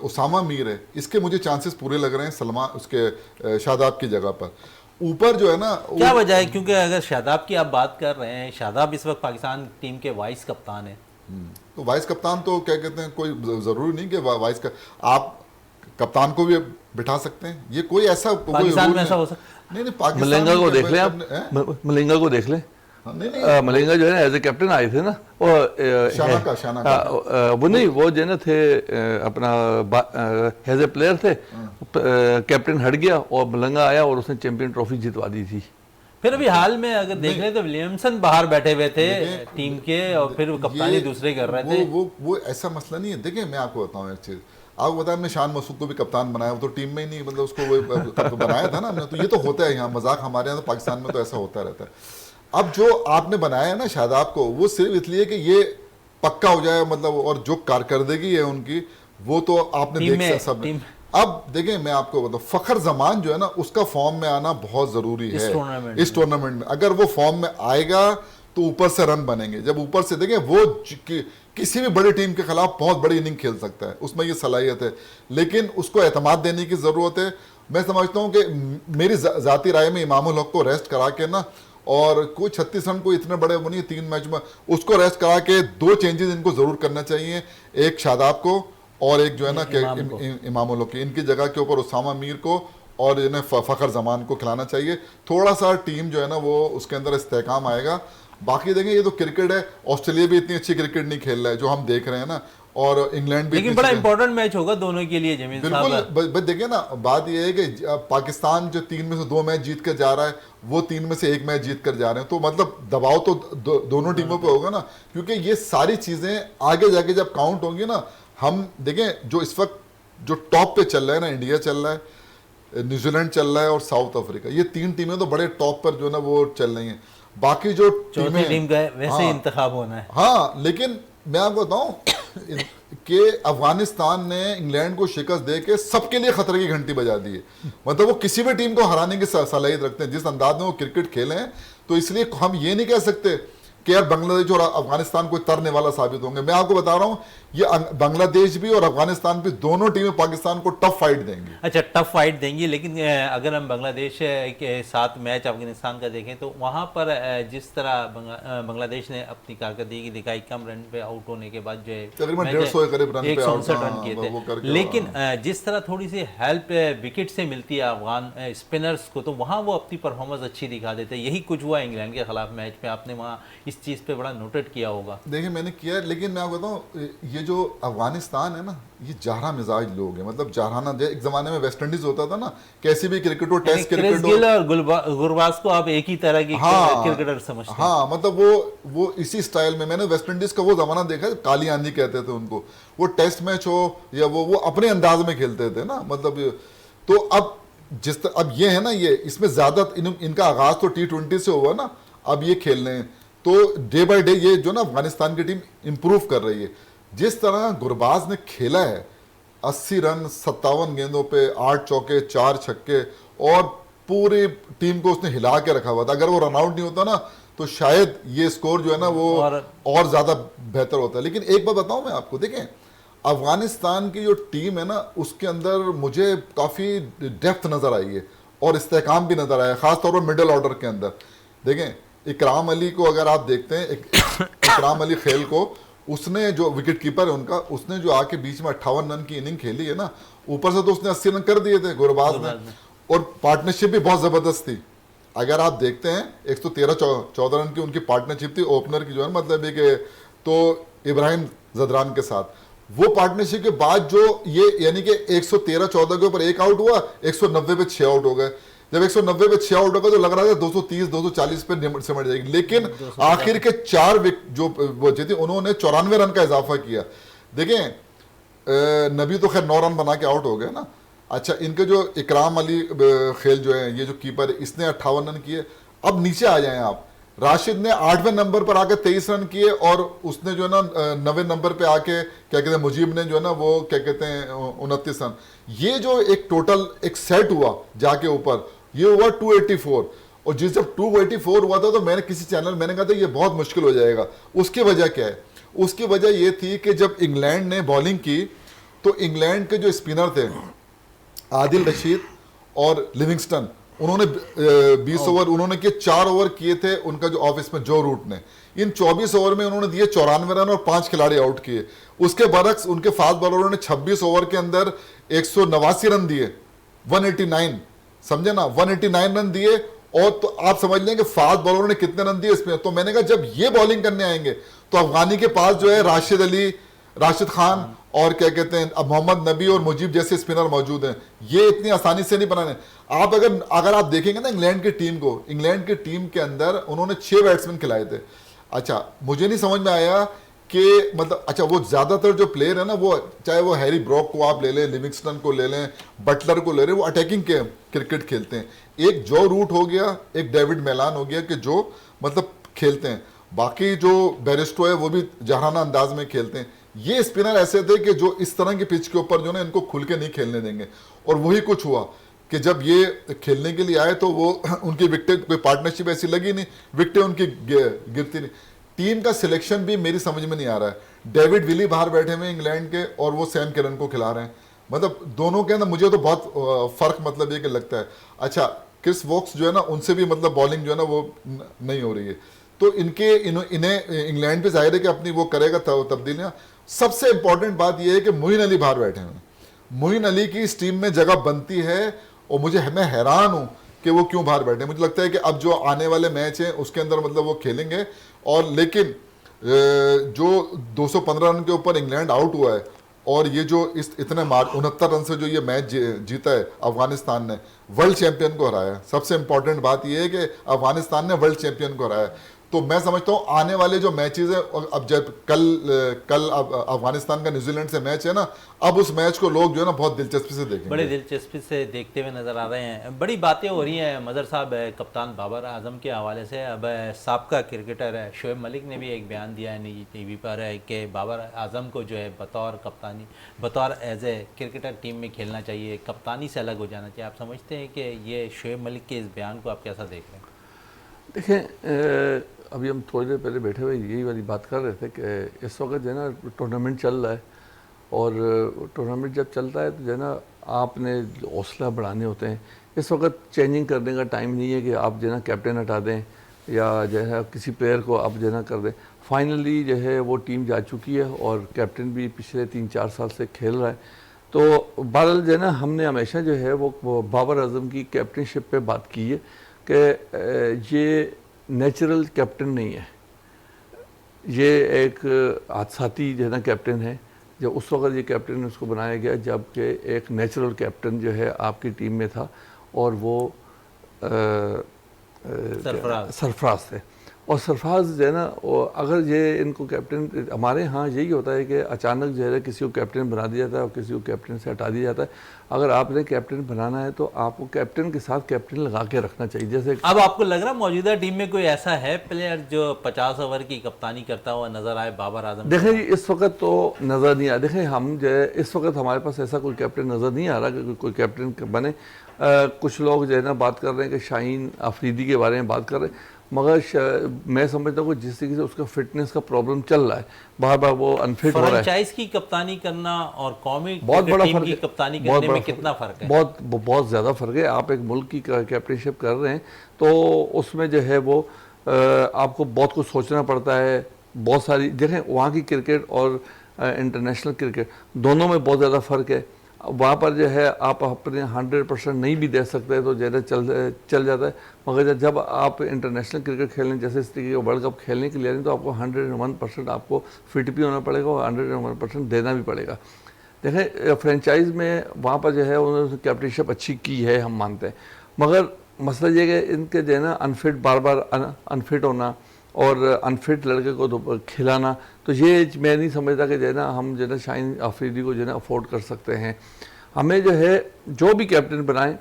उसामा मीर है, इसके मुझे चांसेस पूरे लग रहे हैं सलमान उसके शादाब की जगह पर। ऊपर जो है ना क्या वजह है? क्योंकि अगर शादाब की आप बात कर रहे हैं, शादाब इस वक्त पाकिस्तान टीम के वाइस कप्तान है। तो वाइस कप्तान तो क्या कहते हैं, कोई ज़रूरी नहीं कि वाइस का आप कप्तान को भी बिठा सकते हैं। ये कोई ऐसा पाकिस्तान में ऐसा हो सकता नहीं, पाकिस्तान मलिंगा को देख लें आप, मलिंगा को देख लें। नहीं मलिंगा जो है ना एज ए कैप्टन आए थे ना, और शाना का वो नहीं, वो जो है ना थे अपना एज ए प्लेयर थे, कैप्टन हट गया और मलिंगा आया और उसने चैंपियन ट्रॉफी जितवा दी थी। फिर अभी हाल में अगर देख रहे तो विलियमसन बाहर बैठे हुए थे टीम के, और फिर वो कप्तानी दूसरे कर रहे थे। वो ऐसा मसला नहीं है। देखिए मैं आपको बताऊं एक चीज़, आपको बताया हमने शान मसूद को भी कप्तान बनाया, वो तो टीम में ही नहीं, मतलब उसको वो बनाया था ना हमने। तो ये तो होता है यहाँ मजाक, हमारे यहाँ तो पाकिस्तान में तो ऐसा होता रहता है। अब जो आपने बनाया है ना शादाब को, वो सिर्फ इसलिए कि ये पक्का हो जाए, मतलब, और जो कारकर्दगी है उनकी वो तो आपने देखा सब। अब देखें मैं आपको बताऊं, फखर जमान जो है ना उसका फॉर्म में आना बहुत जरूरी है इस टूर्नामेंट में। अगर वो फॉर्म में आएगा तो ऊपर से रन बनेंगे। जब ऊपर से देखें वो किसी भी बड़ी टीम के खिलाफ बहुत बड़ी इनिंग खेल सकता है, उसमें ये सलाहियत है, लेकिन उसको एतमाद देने की जरूरत है। मैं समझता हूं कि मेरी जाती राय में इमामुल हक को रेस्ट करा के ना, और कोई 36 रन को इतने बड़े वो नहीं 3 मैच में, उसको रेस्ट करा के 2 चेंजेस इनको जरूर करना चाहिए, एक शादाब को और एक जो है ना इमामुल हक की, इनकी जगह के ऊपर उसामा मीर को और इन्हें फखर जमान को खिलाना चाहिए। थोड़ा सा टीम जो है ना वो उसके अंदर इस्तेकाम आएगा। बाकी देखें ये तो क्रिकेट है, ऑस्ट्रेलिया भी इतनी अच्छी क्रिकेट नहीं खेल रहा है जो हम देख रहे हैं ना, और इंग्लैंड भी, लेकिन बड़ा इंपॉर्टेंट मैच होगा दोनों के लिए जमीन साहब। बिल्कुल देखिए ना, बात यह है कि पाकिस्तान जो 3 में से 2 मैच जीत कर जा रहा है, वो 3 में से 1 मैच जीत कर जा रहे हैं, तो मतलब दबाव तो दोनों टीमों पे होगा ना, क्योंकि ये सारी चीजें आगे जाके जब काउंट होंगी ना, हम देखें जो इस वक्त जो टॉप पे चल रहा है ना, इंडिया चल रहा है, न्यूजीलैंड चल रहा है और साउथ अफ्रीका, ये 3 टीमें तो बड़े टॉप पर जो है ना वो चल रही हैं। बाकी जो टीम का वैसे इंतखाब होना है। हाँ, लेकिन मैं आपको बताऊं कि अफगानिस्तान ने इंग्लैंड को शिकस्त दे के सबके लिए खतरे की घंटी बजा दी है। मतलब वो किसी भी टीम को हराने की सलाहियत रखते हैं जिस अंदाज में वो क्रिकेट खेले हैं। तो इसलिए हम ये नहीं कह सकते कि यार बांग्लादेश और अफगानिस्तान कोई तरने वाला साबित होंगे। मैं आपको बता रहा हूं ये बांग्लादेश भी और अफगानिस्तान भी दोनों टीमें पाकिस्तान को टफ फाइट देंगी। अच्छा, टफ फाइट देंगी, लेकिन अगर हम बांग्लादेश के साथ मैच अफगानिस्तान का देखें तो वहां पर जिस तरह बांग्लादेश ने अपनी कारकर्दगी दिखाई, कम रन पे आउट होने के बाद जो है 167 रन किए थे, लेकिन जिस तरह थोड़ी सी हेल्प विकेट से मिलती है अफगान स्पिनर्स को, तो वहां वो अपनी परफॉर्मेंस अच्छी दिखा देते हैं। यही कुछ हुआ इंग्लैंड के खिलाफ मैच में, आपने वहाँ इस चीज़ पे बड़ा नोटेड किया होगा। देखिए मैंने किया, लेकिन मैं आपको बताऊं ये जो अफगानिस्तान है ना, ये जारा मिजाज लोग हैं, मतलब जाराना। एक जमाने में वेस्ट इंडीज होता था ना, कैसी भी क्रिकेट हो, टेस्ट क्रिकेट हो, और गुरबाज को आप एक ही तरह की क्रिकेटर समझते हैं। हाँ, मतलब वो इसी स्टाइल में। मैंने वेस्ट इंडीज का वो जमाना देखा है, काली आंधी कहते थे उनको। वो टेस्ट मैच हो या वो अपने अंदाज में खेलते थे ना, मतलब। तो अब ये है ना, ये इसमें ज्यादा इनका आगाज तो T20 से हुआ ना, अब ये खेल रहे हैं। तो डे बाय डे ये जो ना अफगानिस्तान की टीम इंप्रूव कर रही है। जिस तरह गुरबाज ने खेला है, 80 रन 57 गेंदों पे, 8 चौके 4 छक्के, और पूरी टीम को उसने हिला के रखा हुआ था। अगर वो रन आउट नहीं होता ना तो शायद ये स्कोर जो है ना वो और ज्यादा बेहतर होता है। लेकिन एक बात बताऊं मैं आपको, देखें अफगानिस्तान की जो टीम है ना, उसके अंदर मुझे काफी डेप्थ नजर आई है और इस्तेहकाम भी नजर आया, खासतौर पर मिडिल ऑर्डर के अंदर। देखें इकराम अली को अगर आप देखते हैं, इकराम अली खेल को, उसने जो विकेट कीपर है उनका, उसने जो आके बीच में 58 रन की इनिंग खेली है ना, ऊपर से तो उसने 80 रन कर दिए थे गुरबाज ने, और पार्टनरशिप भी बहुत जबरदस्त थी। अगर आप देखते हैं 113-14 रन की उनकी पार्टनरशिप थी ओपनर की जो है, मतलब कि तो इब्राहिम जदरान के साथ। वो पार्टनरशिप के बाद जो ये यानी कि 113-14 के ऊपर 1 आउट हुआ, 190 पे 6 आउट हो गए। जब 190 पे 6 आउट होगा तो लग रहा था 230-240 पे सिमट जाएगी, लेकिन आखिर के 4 जो वो जीती उन्होंने 94 रन का इजाफा किया। देखें नबी तो खैर 9 रन बना के आउट हो गए ना। अच्छा, इनके जो इकराम अली खेल जो है, ये जो कीपर है, इसने 58 रन किए। अब नीचे आ जाएं आप, राशिद ने 8वें नंबर पर आके 23 रन किए, और उसने जो है ना 9वें नंबर पे आके क्या कहते हैं, मुजीब ने जो है ना वो क्या कहते हैं 29 रन। ये जो एक टोटल एक सेट हुआ जाके ऊपर, ये हुआ 284, और जिस जब 284 हुआ था तो मैंने किसी चैनल मैंने कहा था ये बहुत मुश्किल हो जाएगा। उसकी वजह क्या है? उसकी वजह ये थी कि जब इंग्लैंड ने बॉलिंग की तो इंग्लैंड के जो स्पिनर थे आदिल रशीद और लिविंगस्टन, उन्होंने 20 ओवर उन्होंने किए, 4 ओवर किए थे उनका जो ऑफ स्पिन जो रूट ने। इन 24 ओवर में उन्होंने दिए 94 रन और 5 खिलाड़ी आउट किए। उसके बरक्स उनके फास्ट बॉलरों ने 26 ओवर के अंदर 189 रन दिए, 189, समझे ना, 189 रन दिए। और तो आप समझ लें कि फास्ट बॉलरों ने कितने रन दिए इसमें। तो मैंने कहा जब ये बॉलिंग करने आएंगे तो अफगानी के पास जो है राशिद अली, राशिद खान और क्या कहते हैं अब मोहम्मद नबी और मुजीब जैसे स्पिनर मौजूद हैं, ये इतनी आसानी से नहीं बनाने। आप अगर आप देखेंगे ना इंग्लैंड की टीम को, इंग्लैंड की टीम के अंदर उन्होंने 6 बैट्समैन खिलाए थे। अच्छा, मुझे नहीं समझ में आया कि मतलब अच्छा वो ज्यादातर जो प्लेयर है ना, वो चाहे वो हैरी ब्रॉक को आप ले लें, लिविंगस्टन को ले लें, बटलर को ले लें, वो अटैकिंग के क्रिकेट खेलते हैं। एक जो रूट हो गया, एक डेविड मेलान हो गया कि जो मतलब खेलते हैं। बाकी जो बेरिस्टो है वो भी जहाना अंदाज में खेलते हैं। ये स्पिनर ऐसे थे कि जो इस तरह की पिच के ऊपर जो ना इनको खुल के नहीं खेलने देंगे। और वही कुछ हुआ कि जब ये खेलने के लिए आए तो वो उनकी विकेट कोई पार्टनरशिप ऐसी लगी नहीं, विकेटें उनकी गिरती नहीं। टीम का सिलेक्शन भी मेरी समझ में नहीं आ रहा है। डेविड विली बाहर बैठे हुए इंग्लैंड के और वो सैम करन को खिला रहे हैं। मतलब दोनों के अंदर मुझे तो बहुत फर्क मतलब ये कि लगता है। अच्छा, क्रिस वोक्स जो है ना उनसे भी मतलब बॉलिंग जो है ना वो नहीं हो रही है। तो इन्हें इंग्लैंड पे जाहिर है कि अपनी वो करेगा तब्दीलियां। सबसे इंपॉर्टेंट बात यह है कि मोइन अली बाहर बैठे हैं। मोइन अली की इस टीम में जगह बनती है और मैं हैरान हूं कि वो क्यों बाहर बैठे। मुझे लगता है कि अब जो आने वाले मैच हैं उसके अंदर मतलब वो खेलेंगे। और लेकिन जो 215 रन के ऊपर इंग्लैंड आउट हुआ है और ये जो इस इतने 69 रन से जो ये मैच जीता है अफगानिस्तान ने, वर्ल्ड चैंपियन को हराया। सबसे इंपॉर्टेंट बात ये है कि अफगानिस्तान ने वर्ल्ड चैंपियन को हराया। तो मैं समझता हूँ आने वाले जो मैचेस है, और अब जब कल अफगानिस्तान का न्यूजीलैंड से मैच है ना, अब उस मैच को लोग जो है ना बहुत दिलचस्पी से देखेंगे, बड़ी दिलचस्पी से देखते हुए नज़र आ रहे हैं। बड़ी बातें हो रही हैं मज़हर साहब कप्तान बाबर आजम के हवाले से। अब साबका क्रिकेटर है शोएब मलिक ने भी एक बयान दिया है निजी टीवी पर कि बाबर आजम को जो है बतौर कप्तानी, बतौर एज ए क्रिकेटर टीम में खेलना चाहिए, कप्तानी से अलग हो जाना चाहिए। आप समझते हैं कि ये शोएब मलिक के इस बयान को आप कैसा देख रहे हैं? देखें, अभी हम थोड़ी देर पहले बैठे हुए यही वाली बात कर रहे थे कि इस वक्त जो है ना टूर्नामेंट चल रहा है, और टूर्नामेंट जब चलता है तो जो है ना आपने हौसला बढ़ाने होते हैं। इस वक्त चेंजिंग करने का टाइम नहीं है कि आप जो है ना कैप्टन हटा दें या जो है किसी प्लेयर को आप जो है ना कर दें। फाइनली जो है वो टीम जा चुकी है और कैप्टन भी पिछले 3-4 साल से खेल रहा है। तो बहरहाल जो है ना हमने हमेशा जो है वो बाबर आजम की कैप्टनशिप पे बात की है कि ये नेचुरल कैप्टन नहीं है, ये एक हादसाती जो है ना कैप्टन है। जब उस वक्त ये कैप्टन उसको बनाया गया जबकि एक नेचुरल कैप्टन जो है आपकी टीम में था और वो सरफराज थे। और सरफराज जो है ना अगर ये इनको कैप्टन, हमारे यहाँ यही होता है कि अचानक जो है किसी को कैप्टन बना दिया जाता है और किसी को कैप्टन से हटा दिया जाता है। अगर आपने कैप्टन बनाना है तो आपको कैप्टन के साथ कैप्टन लगा के रखना चाहिए। जैसे अब आपको लग रहा मौजूदा टीम में कोई ऐसा है प्लेयर जो 50 ओवर की कप्तानी करता हुआ नजर आए बाबर आजम? देखें जी, इस वक्त तो नज़र नहीं आ, देखें हम जो है इस वक्त हमारे पास ऐसा कोई कैप्टन नज़र नहीं आ रहा कि कोई कैप्टन बने। कुछ लोग जो है ना बात कर रहे हैं कि शाहीन अफरीदी के बारे में बात कर रहे हैं, मगर मैं समझता हूँ कि जिस तरीके से उसका फिटनेस का प्रॉब्लम चल रहा है, बार बार वो अनफिट हो रहा है। फ्रेंचाइज की कप्तानी करना और कौमी बहुत बड़ा टीम फर्क की है, कप्तानी करने में कितना फ़र्क है? बहुत ज़्यादा फ़र्क है। आप एक मुल्क की कैप्टनशिप कर रहे हैं तो उसमें जो है वो आपको बहुत कुछ सोचना पड़ता है। बहुत सारी देखें, वहाँ की क्रिकेट और इंटरनेशनल क्रिकेट दोनों में बहुत ज़्यादा फ़र्क है। वहाँ पर जो है आप अपने 100% नहीं भी दे सकते तो ज़्यादा चल जाता है, मगर जब आप इंटरनेशनल क्रिकेट खेलने जैसे इस तरीके का वर्ल्ड कप खेलने के लिए तो आपको 101% आपको फिट भी होना पड़ेगा और 101% देना भी पड़ेगा। देखें, फ्रेंचाइज में वहाँ पर जो है उन्होंने कैप्टनशिप अच्छी की है, हम मानते हैं, मगर मसला ये है कि इनके जो है ना अनफिट बार बार अनफिट होना और अनफिट लड़के को खिलाना, तो ये मैं नहीं समझता कि जो है ना हम जो है ना शाहीन अफरीदी को जो है ना अफोर्ड कर सकते हैं। हमें जो है जो भी कैप्टन बनाएं,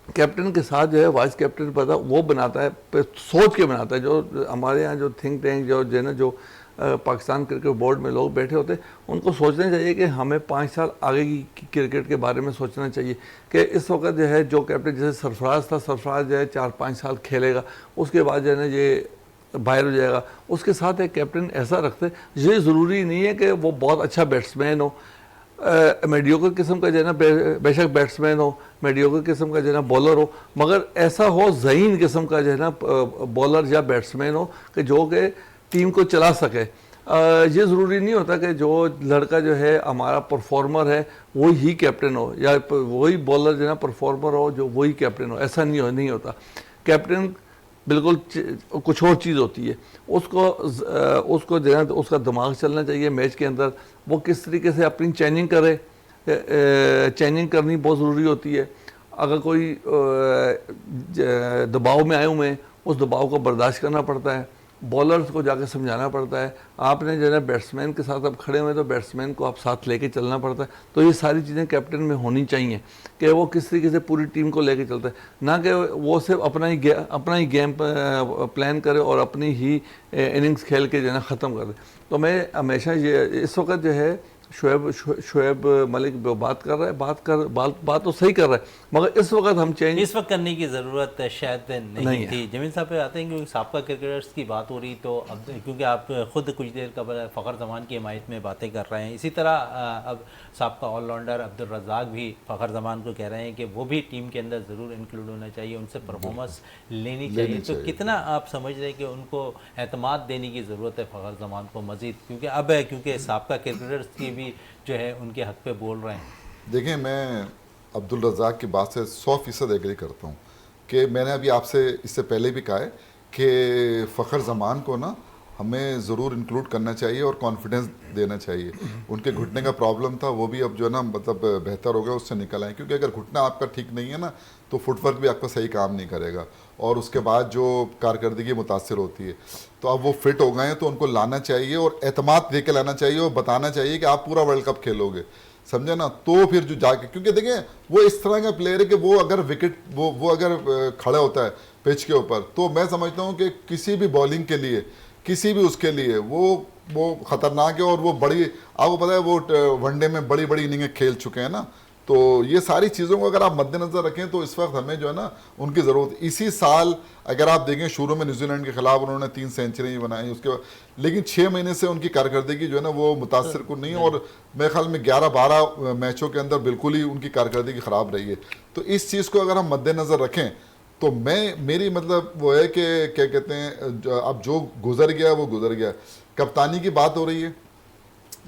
कैप्टन के साथ जो है वाइस कैप्टन पता वो बनाता है, सोच के बनाता है। जो हमारे यहाँ जो थिंक टैंक जो है ना जो पाकिस्तान क्रिकेट बोर्ड में लोग बैठे होते, उनको सोचना चाहिए कि हमें 5 साल आगे की क्रिकेट के बारे में सोचना चाहिए कि इस वक्त जो है जो कैप्टन जैसे सरफराज था, सरफराज जो है 4-5 साल खेलेगा, उसके बाद जो है ना ये बाहर हो जाएगा। उसके साथ एक कैप्टन ऐसा रखते, ये ज़रूरी नहीं है कि वो बहुत अच्छा बैट्समैन हो, मीडियोकर किस्म का जो है ना बेशक बैट्समैन हो, मीडियोकर किस्म का जो है ना बॉलर हो, मगर ऐसा हो ज़हीन किस्म का जो है ना बॉलर या बैट्समैन हो कि जो कि टीम को चला सके। ये ज़रूरी नहीं होता कि जो लड़का जो है हमारा परफॉर्मर है वही ही कैप्टन हो, या वही बॉलर जो है ना परफॉर्मर हो जो वही कैप्टन हो, ऐसा नहीं होता। कैप्टन बिल्कुल कुछ और चीज़ होती है, उसको जो है उसका दिमाग चलना चाहिए मैच के अंदर, वो किस तरीके से अपनी चेंजिंग करे, चेंजिंग करनी बहुत ज़रूरी होती है। अगर कोई दबाव में आए हुए हैं, उस दबाव को बर्दाश्त करना पड़ता है, बॉलर्स को जाकर समझाना पड़ता है। आपने जो है ना बैट्समैन के साथ अब खड़े हुए तो बैट्समैन को आप साथ लेके चलना पड़ता है। तो ये सारी चीज़ें कैप्टन में होनी चाहिए कि वो किस तरीके से पूरी टीम को लेके चलता है, ना कि वो सिर्फ अपना ही गेम प्लान करे और अपनी ही इनिंग्स खेल के जो है ना ख़त्म कर दे। तो मैं हमेशा ये इस वक्त जो है शोएब मलिक बात कर रहा है, बात तो सही कर रहा है, मगर इस वक्त हम चेंज इस वक्त करने की ज़रूरत शायद नहीं थी। जमील साहब पे आते हैं क्योंकि साबका क्रिकेटर्स की बात हो रही, तो अब क्योंकि आप खुद कुछ देर कबल फ़खर जमान की हिमायत में बातें कर रहे हैं, इसी तरह अब साबका ऑलराउंडर अब्दुल रज़ाक भी फ़खर जमान को कह रहे हैं कि वो भी टीम के अंदर ज़रूर इंक्लूड होना चाहिए, उनसे परफॉर्मेंस लेनी चाहिए। तो कितना आप समझ रहे हैं कि उनको एतमाद देने की ज़रूरत है फ़खर जमान को मज़ीद, क्योंकि साबका क्रिकेटर्स की भी जो है उनके हक पे बोल रहे हैं। देखिए, मैं अब्दुल रज़ाक की बात से 100% एग्री करता हूँ कि मैंने अभी आपसे इससे पहले भी कहा है कि फ़खर ज़मान को ना हमें ज़रूर इंक्लूड करना चाहिए और कॉन्फिडेंस देना चाहिए। उनके घुटने का प्रॉब्लम था, वो भी अब जो है ना मतलब बेहतर हो गया, उससे निकल आए, क्योंकि अगर घुटना आपका ठीक नहीं है ना तो फुटवर्क भी आपका सही काम नहीं करेगा और उसके बाद जो कारकर्दगी मुतासर होती है। तो अब वो फिट हो गए हैं तो उनको लाना चाहिए और एतमाद दे के लाना चाहिए और बताना चाहिए कि आप पूरा वर्ल्ड कप खेलोगे, समझे ना। तो फिर जो जाके, क्योंकि देखें वो इस तरह का प्लेयर है कि वो अगर विकेट वो अगर खड़ा होता है पिच के ऊपर, तो मैं समझता हूँ कि किसी भी बॉलिंग के लिए, किसी भी उसके लिए वो ख़तरनाक है। और वो बड़ी, आपको पता है वो वनडे में बड़ी बड़ी इनिंगें खेल चुके हैं ना। तो ये सारी चीज़ों को अगर आप मद्देनज़र रखें तो इस वक्त हमें जो है ना उनकी ज़रूरत। इसी साल अगर आप देखें शुरू में न्यूजीलैंड के ख़िलाफ़ उन्होंने 3 सेंचुरी बनाई, उसके बाद लेकिन 6 महीने से उनकी कारकर्दगी जो है ना वो मुतासर को नहीं, और मेरे ख्याल में 11-12 मैचों के अंदर बिल्कुल ही उनकी कारकर्दगी ख़राब रही है। तो इस चीज़ को अगर हम मद्देनज़र रखें तो मेरी मतलब वो है कि क्या कहते हैं, अब जो गुजर गया वो गुजर गया। कप्तानी की बात हो रही है,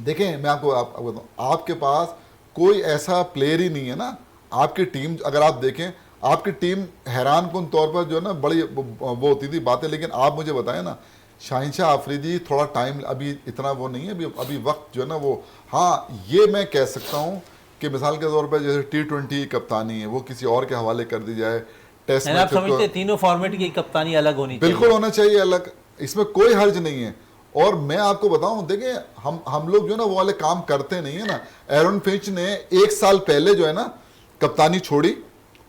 देखें मैं आपको बताऊँ, आपके पास कोई ऐसा प्लेयर ही नहीं है ना। आपकी टीम अगर आप देखें, आपकी टीम हैरान कुन तौर पर जो है ना बड़ी वो होती थी बातें, लेकिन आप मुझे बताएं ना, शाहिनशाह आफरीदी थोड़ा टाइम अभी इतना वो नहीं है, अभी वक्त जो है ना वो, हाँ ये मैं कह सकता हूँ कि मिसाल के तौर पर जैसे T20 कप्तानी है वो किसी और के हवाले कर दी जाए। टेस्ट आप समझते हैं तीनों फॉर्मेट की कप्तानी अलग होनी चाहिए? बिल्कुल होना चाहिए अलग, इसमें कोई हर्ज नहीं है। और मैं आपको बताऊं, देखें हम लोग जो है ना वो वाले काम करते नहीं है ना। एरन फिंच ने 1 साल पहले जो है ना कप्तानी छोड़ी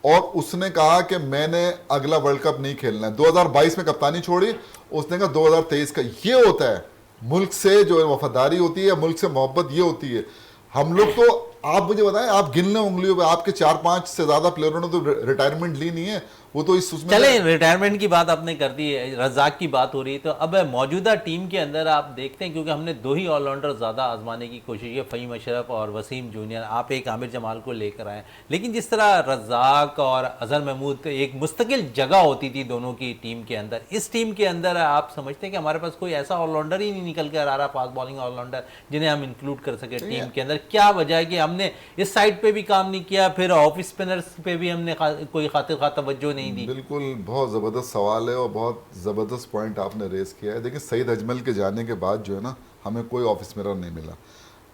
और उसने कहा कि मैंने अगला वर्ल्ड कप नहीं खेलना है। 2022 में कप्तानी छोड़ी, उसने कहा 2023 का। ये होता है मुल्क से जो वफादारी होती है, मुल्क से मोहब्बत, ये होती है। हम लोग तो, आप मुझे बताएं, आप गिन लें उंगलियों पे, आपके 4-5 से ज्यादा प्लेयरों ने तो रिटायरमेंट ली नहीं है। वो तो इस उसमें चले रिटायरमेंट की बात आपने कर दी है, रज़ाक की बात हो रही है, तो अब मौजूदा टीम के अंदर आप देखते हैं, क्योंकि हमने 2 ही ऑलराउंडर ज़्यादा आजमाने की कोशिश की, फ़हीम अशरफ और वसीम जूनियर, आप एक आमिर जमाल को लेकर आए, लेकिन जिस तरह रज़ाक और अजहर महमूद एक मुस्तकिल जगह होती थी दोनों की टीम के अंदर, इस टीम के अंदर आप समझते हैं कि हमारे पास कोई ऐसा ऑलराउंडर ही नहीं निकल कर आ रहा, फास्ट बॉलिंग ऑलराउंडर, जिन्हें हम इंक्लूड कर सके टीम के अंदर? क्या वजह है कि हमने इस साइड पर भी काम नहीं किया, फिर ऑफ स्पिनर्स पे भी हमने कोई खातिर खा तवज्जो नहीं दी? बिल्कुल बहुत ज़बरदस्त सवाल है और बहुत ज़बरदस्त पॉइंट आपने रेस किया है। देखिए, सईद अजमल के जाने के बाद जो है ना हमें कोई ऑफ स्पिनर नहीं मिला।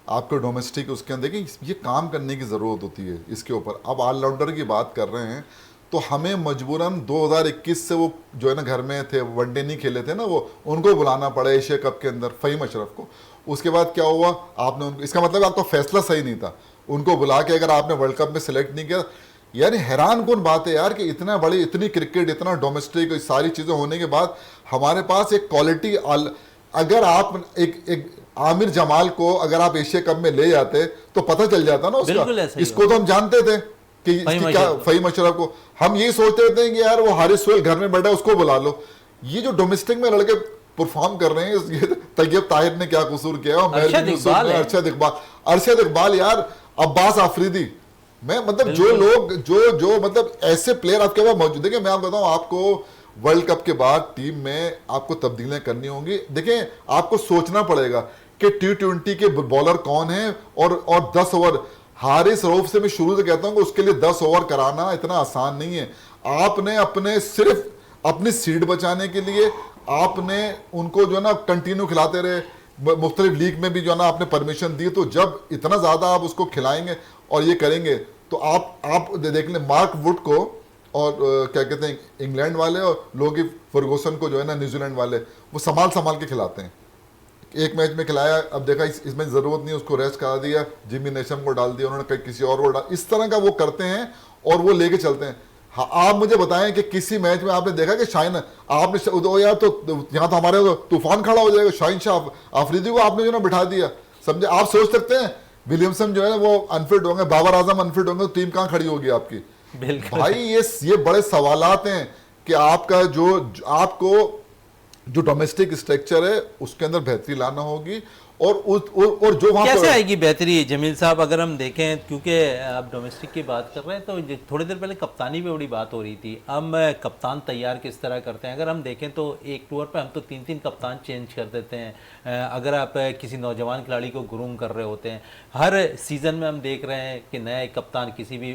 आपको डोमेस्टिक उसके अंदर देखिए ये काम करने की ज़रूरत होती है इसके ऊपर। अब ऑलराउंडर की बात कर रहे हैं तो हमें मजबूरन 2021 से वो जो है ना घर में थे, वनडे नहीं खेले थे ना, वो उनको बुलाना पड़ा एशिया कप के अंदर, फ़हीम अशरफ को। उसके बाद क्या हुआ, आपने इसका मतलब आपका फैसला सही नहीं था, उनको बुला के अगर आपने वर्ल्ड कप में सिलेक्ट नहीं किया। यानी हैरान कौन बात है यार कि इतना बड़ी, इतनी क्रिकेट, इतना डोमेस्टिक, सारी चीज़ें होने के बाद हमारे पास एक क्वालिटी अगर आप एक आमिर जमाल को अगर आप एशिया कप में ले जाते तो पता चल जाता ना बिल्कुल उसका। ऐसा ही इसको तो हम जानते थे कि इसकी क्या, फहीम अशरफ को हम यही सोचते रहते हैं कि यार वो हारिस सोहेल घर में बैठा है उसको बुला लो। ये जो डोमेस्टिक में लड़के परफॉर्म कर रहे हैं, ये तैयब ताहिर ने क्या कसूर किया, अरशद इकबाल यार, अब्बास आफरीदी, मैं मतलब जो लोग जो मतलब ऐसे प्लेयर आपके पास मौजूद। देखिए मैं आपको बताऊं, आपको वर्ल्ड कप के बाद टीम में आपको तब्दीलियां करनी होंगी। देखिए आपको सोचना पड़ेगा कि T20 के बॉलर कौन है और 10 ओवर। हारिस रऊफ से मैं शुरू से कहता हूं कि उसके लिए 10 ओवर कराना इतना आसान नहीं है। आपने अपने सिर्फ अपनी सीट बचाने के लिए आपने उनको जो है ना कंटिन्यू खिलाते रहे, मुख्तलिफ लीग में भी जो है ना आपने परमिशन दी। तो जब इतना ज्यादा आप उसको खिलाएंगे और ये करेंगे तो आप देख लें मार्क वुड को और क्या कहते हैं इंग्लैंड वाले, और लोगी फर्गूसन को जो है ना न्यूजीलैंड वाले, वो संभाल के खिलाते हैं। एक मैच में खिलाया, अब देखा इसमें जरूरत नहीं, उसको रेस्ट करा दिया, जिमी नेशम को डाल दिया उन्होंने, किसी और को डाल, इस तरह का वो करते हैं और वो लेके चलते हैं। हाँ, आप मुझे बताएं कि किसी मैच में आपने देखा कि शाहीन आपने यार तो यहाँ तो हमारे तो तूफान खड़ा हो जाएगा, शाहीन शाह आफरीदी को आपने जो ना बिठा दिया, समझे। आप सोच सकते हैं विलियमसन जो है वो अनफिट होंगे, बाबर आजम अनफिट होंगे, तो टीम कहाँ खड़ी होगी आपकी। भाई ये बड़े सवालात हैं कि आपका आपको जो डोमेस्टिक स्ट्रक्चर है उसके अंदर बेहतरी लाना होगी। और जो वहां कैसे आएगी बेहतरी जमील साहब, अगर हम देखें, क्योंकि आप डोमेस्टिक की बात कर रहे हैं तो थोड़ी देर पहले कप्तानी पे बड़ी बात हो रही थी। हम कप्तान तैयार किस तरह करते हैं, अगर हम देखें तो एक टूर पे हम तो 3-3 कप्तान चेंज कर देते हैं। अगर आप किसी नौजवान खिलाड़ी को ग्रूम कर रहे होते हैं, हर सीज़न में हम देख रहे हैं कि नया एक कप्तान किसी भी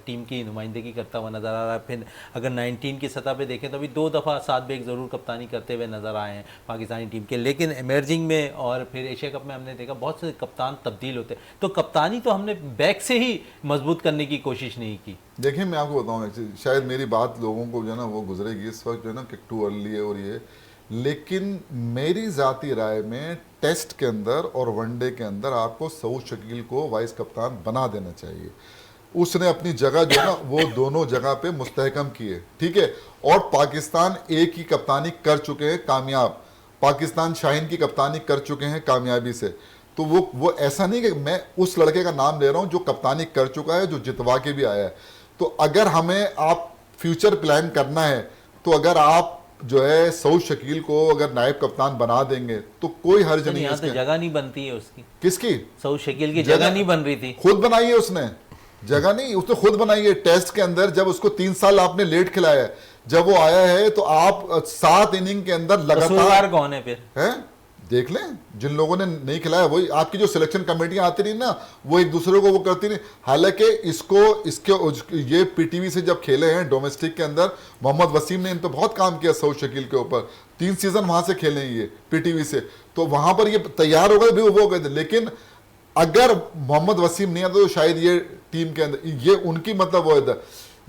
टीम की नुमाइंदगी करता हुआ नज़र आ रहा है। फिर अगर 19 की सतह पे देखें तो अभी 2 दफ़ा साद बेग ज़रूर कप्तानी करते हुए नज़र आए हैं पाकिस्तानी टीम के, लेकिन इमर्जिंग में और फिर एशिया कप में हमने देखा बहुत से कप्तान तब्दील होते हैं। तो कप्तानी तो हमने बैक से ही मजबूत करने की कोशिश नहीं की। देखिए मैं आपको बताऊं, शायद मेरी बात लोगों को जो है ना वो गुजरेगी इस वक्त जो है ना कि टू अर्ली है और ये, लेकिन मेरी ज़ाती राय में टेस्ट के अंदर और वनडे के अंदर आपको सऊद शकील को वाइस कप्तान बना देना चाहिए। उसने अपनी जगह जो है ना वो दोनों जगह पे मुस्तहकम की है, ठीक है। और पाकिस्तान एक ही कप्तानी कर चुके हैं कामयाब, पाकिस्तान शाहीन की कप्तानी कर चुके हैं कामयाबी से। तो वो ऐसा नहीं कि मैं उस लड़के का नाम ले रहा हूं जो कप्तानी कर चुका है, जो जितवा के भी आया है। तो अगर हमें आप फ्यूचर प्लान करना है तो अगर आप जो है सऊद शकील को अगर नायब कप्तान बना देंगे तो कोई हर्ज नहीं है। तो जगह नहीं बनती है उसकी, किसकी? सऊद शकील की जगह नहीं बन रही थी, खुद बनाई है उसने, जगह नहीं उसने खुद बनाई है। टेस्ट के अंदर जब उसको 3 साल आपने लेट खिलाया, जब वो आया है तो आप 7 इनिंग के अंदर लगातार, कौन है फिर है? देख लें जिन लोगों ने नहीं खिलाया, वही आपकी जो सिलेक्शन कमेटियां आती रही ना वो एक दूसरे को वो करती नहीं। हालांकि इसके ये पीटीवी से जब खेले हैं डोमेस्टिक के अंदर, मोहम्मद वसीम ने इन पर बहुत काम किया सऊद शकील के ऊपर, 3 सीजन वहां से खेले हैं ये पीटीवी से, तो वहां पर ये तैयार हो गए भी वो गए थे। लेकिन अगर मोहम्मद वसीम नहीं आता तो शायद ये टीम के अंदर ये उनकी मतलब वो है।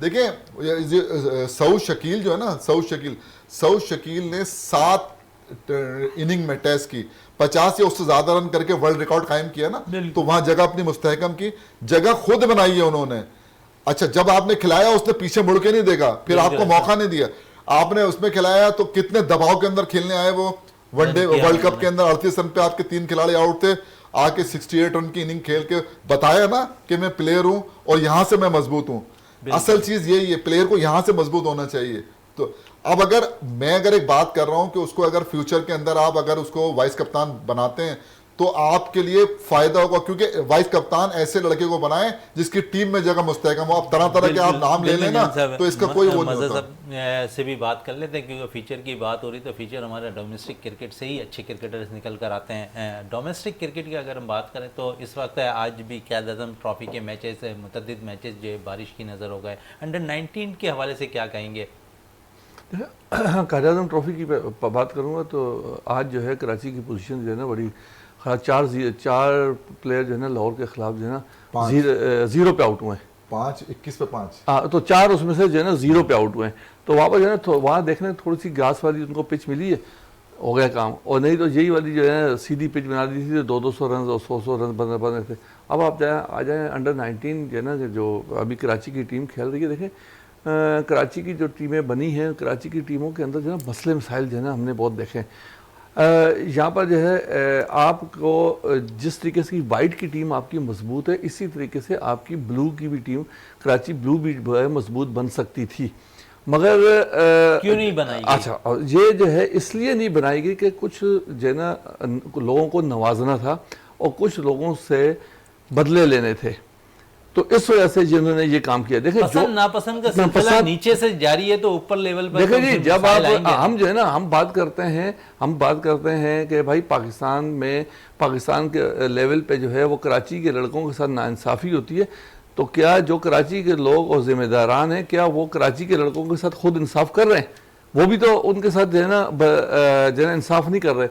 देखिए सऊद शकील जो है ना, सऊद शकील ने 7 इनिंग में टेस्ट की 50 या उससे ज्यादा रन करके वर्ल्ड रिकॉर्ड कायम किया ना, तो वहां जगह अपनी मुस्तहकम की, जगह खुद बनाई है उन्होंने। अच्छा जब आपने खिलाया उसने पीछे मुड़ के नहीं देखा, फिर आपको मौका नहीं दिया, आपने उसमें खिलाया तो कितने दबाव के अंदर खेलने आए वो वनडे वर्ल्ड कप के अंदर 38 रन पे आपके 3 खिलाड़ी आउट थे, आके 68 रन की इनिंग खेल के बताया ना कि मैं प्लेयर हूं और यहां से मैं मजबूत हूं। असल चीज यही है, प्लेयर को यहां से मजबूत होना चाहिए। तो अब मैं एक बात कर रहा हूं कि उसको अगर फ्यूचर के अंदर आप अगर उसको वाइस कप्तान बनाते हैं तो आपके लिए फायदा होगा, क्योंकि वाइस कप्तान ऐसे लड़के को बनाए जिसकी टीम में जगह मुस्तहकम हो। आप तरह के आप नाम ले लेना तो इसका कोई वो नहीं होता। से भी बात कर लेते हैं क्योंकि फीचर की बात हो रही, तो फीचर हमारे डोमेस्टिक क्रिकेट से ही अच्छे क्रिकेटर्स निकल कर आते हैं। डोमेस्टिक क्रिकेट की अगर हम बात करें तो इस वक्त आज भी क़याद-ए-आज़म ट्रॉफी के मैचेस, मुतअद्दिद मैचेस जो बारिश की नज़र हो गए। अंडर 19 के हवाले से क्या कहेंगे? क़याद-ए-आज़म ट्रॉफी की बात करूँगा तो आज जो है कराची की पोजीशन जो है ना बड़ी ख़राब, 4 प्लेयर जो है ना लाहौर के खिलाफ जो है ना 0 पे आउट हुए हैं, 21 पे 5। हाँ, तो 4 उसमें से जो है ना 0 पे आउट हुए हैं। तो वहाँ पर जो है ना वहाँ देखने थोड़ी सी घास वाली उनको पिच मिली है, हो गया काम। और नहीं तो यही वाली जो है सीधी पिच बना दी थी, 200 रन और 100 रन बन रहे थे। अब आप आ जाए अंडर 19 जो है ना, जो अभी कराची की टीम खेल रही है, देखें कराची की जो टीमें बनी हैं, कराची की टीमों के अंदर जो है मसले मसाइल जो है ना हमने बहुत देखे। यहाँ पर जो है आपको जिस तरीके से वाइट की टीम आपकी मजबूत है, इसी तरीके से आपकी ब्लू की भी टीम, कराची ब्लू भी जो है मजबूत बन सकती थी, मगर क्यों नहीं बनाई? अच्छा, ये जो है इसलिए नहीं बनाएगी कि कुछ जो है ना लोगों को नवाजना था और कुछ लोगों से बदले लेने थे, तो इस वजह से जिन्होंने ये काम किया। देखिए जो नापसंद का सिलसिला नीचे से जारी है तो ऊपर लेवल पर देखिए जी, जब आप हम जो है ना हम बात करते हैं कि भाई पाकिस्तान के लेवल पे जो है वो कराची के लड़कों के साथ नाइंसाफ़ी होती है, तो क्या जो कराची के लोग और जिम्मेदारान हैं क्या वो कराची के लड़कों के साथ खुद इंसाफ कर रहे हैं? वो भी तो उनके साथ जो है ना इंसाफ नहीं कर रहे।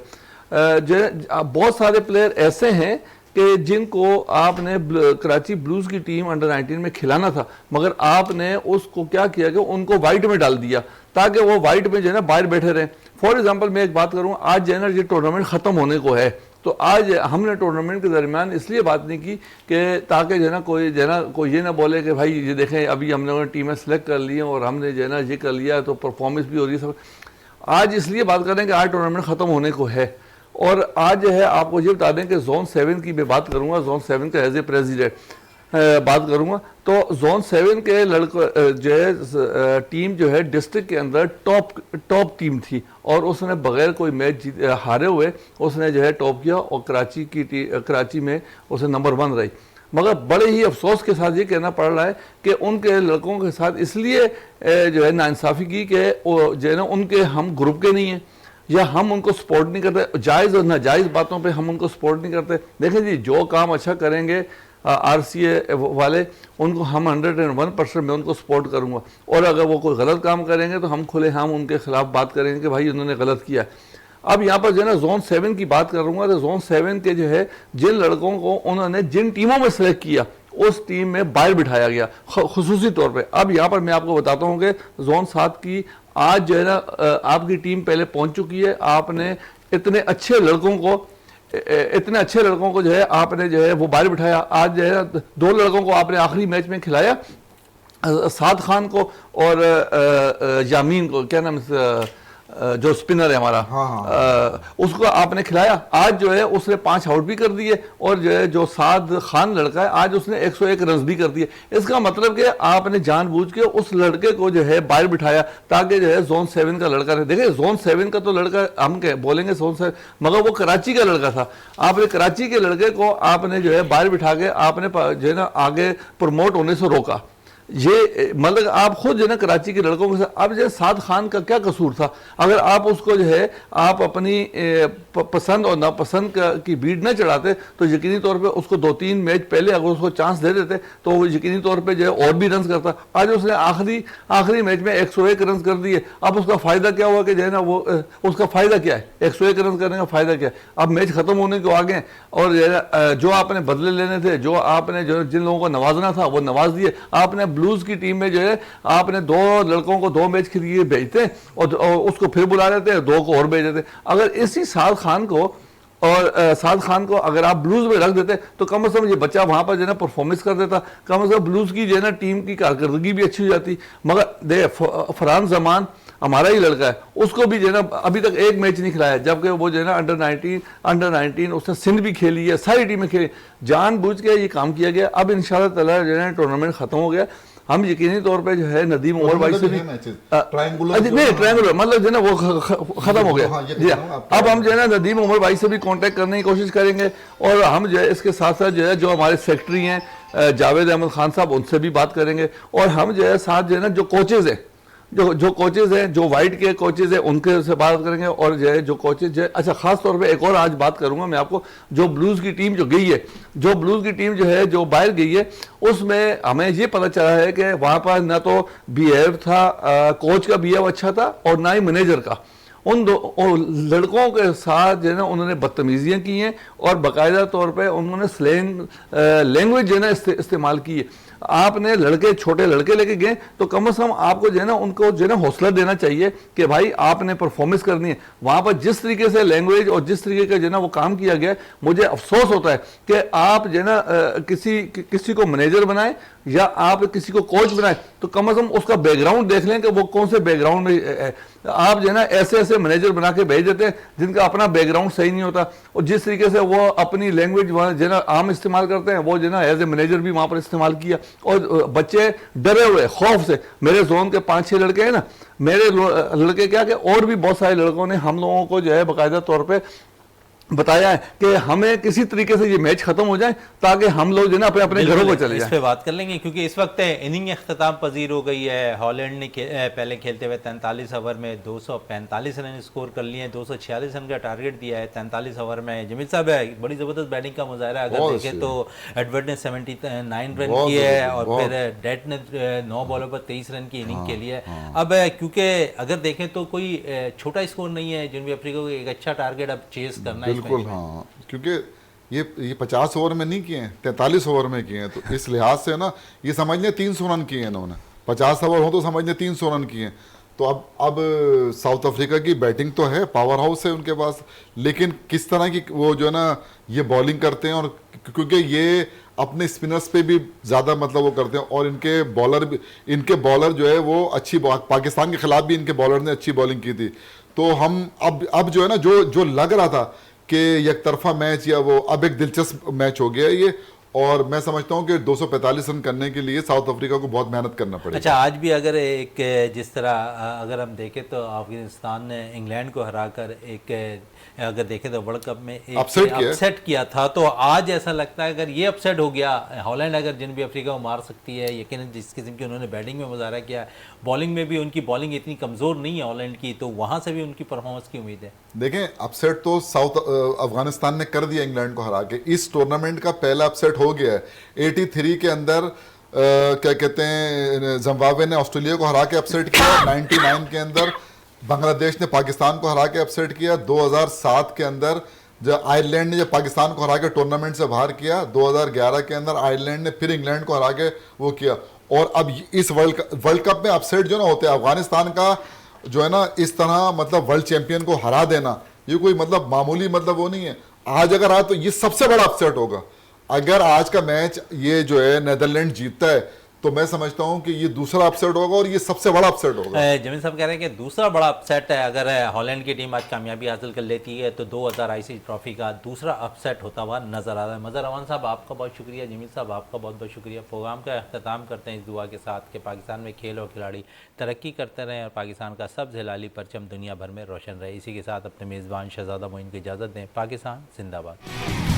जो है बहुत सारे प्लेयर ऐसे हैं कि जिनको आपने कराची ब्लूज की टीम अंडर 19 में खिलाना था, मगर आपने उसको क्या किया कि उनको वाइट में डाल दिया ताकि वो वाइट में जो है ना बाहर बैठे रहें। फॉर एग्जांपल मैं एक बात करूँ, आज जो है ना ये टूर्नामेंट ख़त्म होने को है, तो आज हमने टूर्नामेंट के दरमियान इसलिए बात नहीं की कि ताकि जो है ना कोई ये ना बोले कि भाई ये देखें अभी हमने टीमें सेलेक्ट कर ली हैं और हमने जो है ना ये कर लिया तो परफॉर्मेंस भी हो रही है सब। आज इसलिए बात करें कि आज टूर्नामेंट ख़त्म होने को है, और आज जो है आपको ये बता दें कि जोन 7 की मैं बात करूंगा, जोन 7 का एज ए प्रेसिडेंट बात करूंगा, तो जोन 7 के लड़कों जो है टीम जो है डिस्ट्रिक्ट के अंदर टॉप टीम थी और उसने बगैर कोई मैच हारे हुए उसने जो है टॉप किया और कराची में उसने नंबर 1 रही। मगर बड़े ही अफसोस के साथ ये कहना पड़ रहा है कि उनके लड़कों के साथ इसलिए जो है नाइंसाफ़ी की कि जो है ना उनके हम ग्रुप के नहीं हैं या हम उनको सपोर्ट नहीं करते, जायज़ और नाजायज़ बातों पे हम उनको सपोर्ट नहीं करते। देखें जी, जो काम अच्छा करेंगे RCA वाले उनको हम 101% में उनको सपोर्ट करूंगा, और अगर वो कोई गलत काम करेंगे तो हम खुले हम उनके खिलाफ बात करेंगे कि भाई उन्होंने गलत किया। अब यहाँ पर जो है ना जोन 7 की बात करूंगा, तो जोन 7 के जो है जिन लड़कों को उन्होंने जिन टीमों में सेलेक्ट किया उस टीम में बाहर बिठाया गया खुसूसी तौर पे। अब यहाँ पर मैं आपको बताता हूँ कि जोन 7 की आज जो है ना आपकी टीम पहले पहुंच चुकी है। आपने इतने अच्छे लड़कों को जो है आपने जो है वो बाहर बिठाया। आज जो है 2 लड़कों को आपने आखिरी मैच में खिलाया, साद खान को और यामीन को, क्या नाम जो स्पिनर है हमारा, उसको आपने खिलाया। आज जो है उसने 5 आउट भी कर दिए और जो है जो साद खान लड़का है आज उसने 101 रन भी कर दिए। इसका मतलब कि आपने जानबूझ के उस लड़के को जो है बाहर बिठाया ताकि जो है जोन 7 का लड़का रहे। देखिए जोन 7 का तो लड़का हम बोलेंगे जोन 7, मगर वो कराची का लड़का था। आपने कराची के लड़के को आपने जो है बाहर बिठा के आपने जो है ना आगे प्रमोट होने से रोका। ये मतलब आप खुद जो है ना कराची के लड़कों के साथ, अब जो साद खान का क्या कसूर था? अगर आप उसको जो है आप अपनी पसंद और नापसंद की बीट न चढ़ाते तो यकीनी तौर पे उसको 2-3 मैच पहले अगर उसको चांस दे देते तो वो यकीनी तौर पे जो है और भी रन करता। आज उसने आखिरी मैच में 101 रन कर दिए। अब उसका फ़ायदा क्या हुआ कि जो है ना वो उसका फ़ायदा क्या है? 101 रन करने का फ़ायदा क्या है? अब मैच ख़त्म होने को आ गए और जो आपने बदले लेने थे, जो आपने जो जिन लोगों को नवाजना था वो नवाज दिए। आपने ब्लूज की टीम में जो है आपने 2 लड़कों को 2 मैच के लिए भेजते और उसको फिर बुला लेते हैं, 2 को और भेज देते। अगर इसी साद खान को अगर आप ब्लूज में रख देते तो कम से कम ये बच्चा वहां पर जो है ना परफॉर्मेंस कर देता, कम से कम ब्लूज की जो है ना टीम की कारकर्दगी भी अच्छी हो जाती। मगर देख फरहान जमान हमारा ही लड़का है, उसको भी जो है ना अभी तक 1 मैच नहीं खिलाया, जबकि वो जो है ना अंडर 19 उसने सिंध भी खेली है, सारी टीमें खेली। जानबूझ के ये काम किया गया। अब इंशाल्लाह ताला जो है टूर्नामेंट खत्म हो गया। हम यकीनी तौर पे जो है नदीम उमर भाई से भी ट्रायंगुलर मतलब जो है ना वो खत्म हो गया। अब हम जो है ना नदीम उमर भाई से भी कांटेक्ट करने की कोशिश करेंगे और हम जो है इसके साथ साथ जो है जो हमारे सेक्रेटरी हैं जावेद अहमद खान साहब, उनसे भी बात करेंगे। और हम जो है साथ जो है ना जो कोचेज हैं जो कोचेज हैं, जो वाइट के कोचेज हैं, उनके से बात करेंगे। और जो है जो कोचेज है, अच्छा खास तौर पे एक और आज बात करूंगा मैं आपको, जो ब्लूज की टीम जो गई है, जो ब्लूज की टीम जो है जो बाहर गई है, उसमें हमें ये पता चला है कि वहां पर ना तो बिहेव था, कोच का बिहेव अच्छा था और ना ही मैनेजर का। उन लड़कों के साथ जो है ना उन्होंने बदतमीजियाँ की हैं और बाकायदा तौर पे उन्होंने स्लैंग लैंग्वेज जो है ना इस्तेमाल की है। आपने लड़के, छोटे लड़के लेके गए तो कम से कम आपको जो है ना उनको जो है ना हौसला देना चाहिए कि भाई आपने परफॉर्मेंस करनी है। वहां पर जिस तरीके से लैंग्वेज और जिस तरीके का जो है ना वो काम किया गया, मुझे अफसोस होता है कि आप जो है ना किसी को मैनेजर बनाए या आप किसी को कोच बनाए तो कम से कम उसका बैकग्राउंड देख लें कि वो कौन से बैकग्राउंड में है। आप जो है ना ऐसे ऐसे मैनेजर बना के भेज देते हैं जिनका अपना बैकग्राउंड सही नहीं होता, और जिस तरीके से वो अपनी लैंग्वेज वहाँ जो है ना आम इस्तेमाल करते हैं, वो जो है ना एज ए मैनेजर भी वहाँ पर इस्तेमाल किया, और बच्चे डरे हुए खौफ से। मेरे जोन के 5-6 लड़के हैं ना, मेरे लड़के क्या कि और भी बहुत सारे लड़कों ने हम लोगों को जो है बाकायदा तौर पर बताया है कि हमें किसी तरीके से ये मैच खत्म हो जाए ताकि हम लोग जो है ना अपने अपने घरों को चले जाएं। इस पे बात कर लेंगे क्योंकि इस वक्त इनिंग अख्ताम पजीर हो गई है। हॉलैंड ने पहले खेलते हुए 43 ओवर में 245 रन स्कोर कर लिए हैं, 246 रन का टारगेट दिया है 43 ओवर में। जमील साहब बड़ी ज़बरदस्त बैटिंग का मुजाहरा अगर देखें तो एडवर्ड ने 79 रन किए है और फिर डेट ने 9 बॉलों पर 23 रन की इनिंग खेली है। अब क्योंकि अगर देखें तो कोई छोटा स्कोर नहीं है, जनूबी अफ्रीका को एक अच्छा टारगेट अब चेस करना है। बिल्कुल हाँ, क्योंकि ये 50 ओवर में नहीं किए हैं, 43 ओवर में किए हैं, तो इस लिहाज से ना ये समझ लें 300 रन किए हैं इन्होंने। 50 ओवर हो तो समझ लें 300 रन किए हैं। तो अब साउथ अफ्रीका की बैटिंग तो है, पावर हाउस है उनके पास, लेकिन किस तरह की वो जो है ना ये बॉलिंग करते हैं, और क्योंकि ये अपने स्पिनर्स पे भी ज़्यादा मतलब वो करते हैं, और इनके बॉलर जो है वो अच्छी, पाकिस्तान के खिलाफ भी इनके बॉलर ने अच्छी बॉलिंग की थी। तो हम अब जो है ना जो लग रहा था कि एक तरफा मैच या वो, अब एक दिलचस्प मैच हो गया ये, और मैं समझता हूं कि 245 रन करने के लिए साउथ अफ्रीका को बहुत मेहनत करना पड़ेगा। अच्छा, आज भी अगर एक जिस तरह अगर हम देखें तो अफगानिस्तान ने इंग्लैंड को हराकर एक अगर देखें तो वर्ल्ड कप में एक अपसेट किया था, तो आज ऐसा लगता है अगर ये अपसेट हो गया, हॉलैंड अगर जनूबी अफ्रीका को मार सकती है यकीनन, जिस किस्म की उन्होंने बैटिंग में मुजाहरा किया, बॉलिंग में भी उनकी बॉलिंग इतनी कमज़ोर नहीं है हॉलैंड की, तो वहाँ से भी उनकी परफॉर्मेंस की उम्मीद है। देखें, अपसेट तो अफगानिस्तान ने कर दिया इंग्लैंड को हरा के। इस टूर्नामेंट का पहला अपसेट हो गया है। 83 के अंदर क्या कहते हैं, जिम्बाब्वे ने ऑस्ट्रेलिया को हरा के अपसेट किया। 99 के अंदर बांग्लादेश ने पाकिस्तान को हरा के अपसेट किया। 2007 के अंदर जब आयरलैंड ने जब पाकिस्तान को हरा के टूर्नामेंट से बाहर किया, 2011 के अंदर आयरलैंड ने फिर इंग्लैंड को हरा के वो किया, और अब इस वर्ल्ड कप में अपसेट जो ना होते हैं, अफगानिस्तान का जो है ना इस तरह मतलब वर्ल्ड चैंपियन को हरा देना, ये कोई मतलब मामूली मतलब वो नहीं है। आज अगर आए तो ये सबसे बड़ा अपसेट होगा। अगर आज का मैच ये जो है नीदरलैंड जीतता है तो मैं समझता हूं कि ये दूसरा अपसेट होगा, और ये सबसे बड़ा अपसेट होगा। जमील साहब कह रहे हैं कि दूसरा बड़ा अपसेट है, अगर हॉलैंड की टीम आज कामयाबी हासिल कर लेती है तो 2000 ICC ट्रॉफी का दूसरा अपसेट होता हुआ नजर आ रहा है। मज़हर अमान साहब आपका बहुत शुक्रिया, जमील साहब आपका बहुत बहुत शुक्रिया। प्रोग्राम का अख्ताम करते हैं इस दुआ के साथ कि पाकिस्तान में खेल और खिलाड़ी तरक्की करते रहें और पाकिस्तान का सब्ज़ हिलाली परचम दुनिया भर में रोशन रहे। इसी के साथ अपने मेज़बान शहजादा मोइन को इजाज़त दें। पाकिस्तान जिंदाबाद।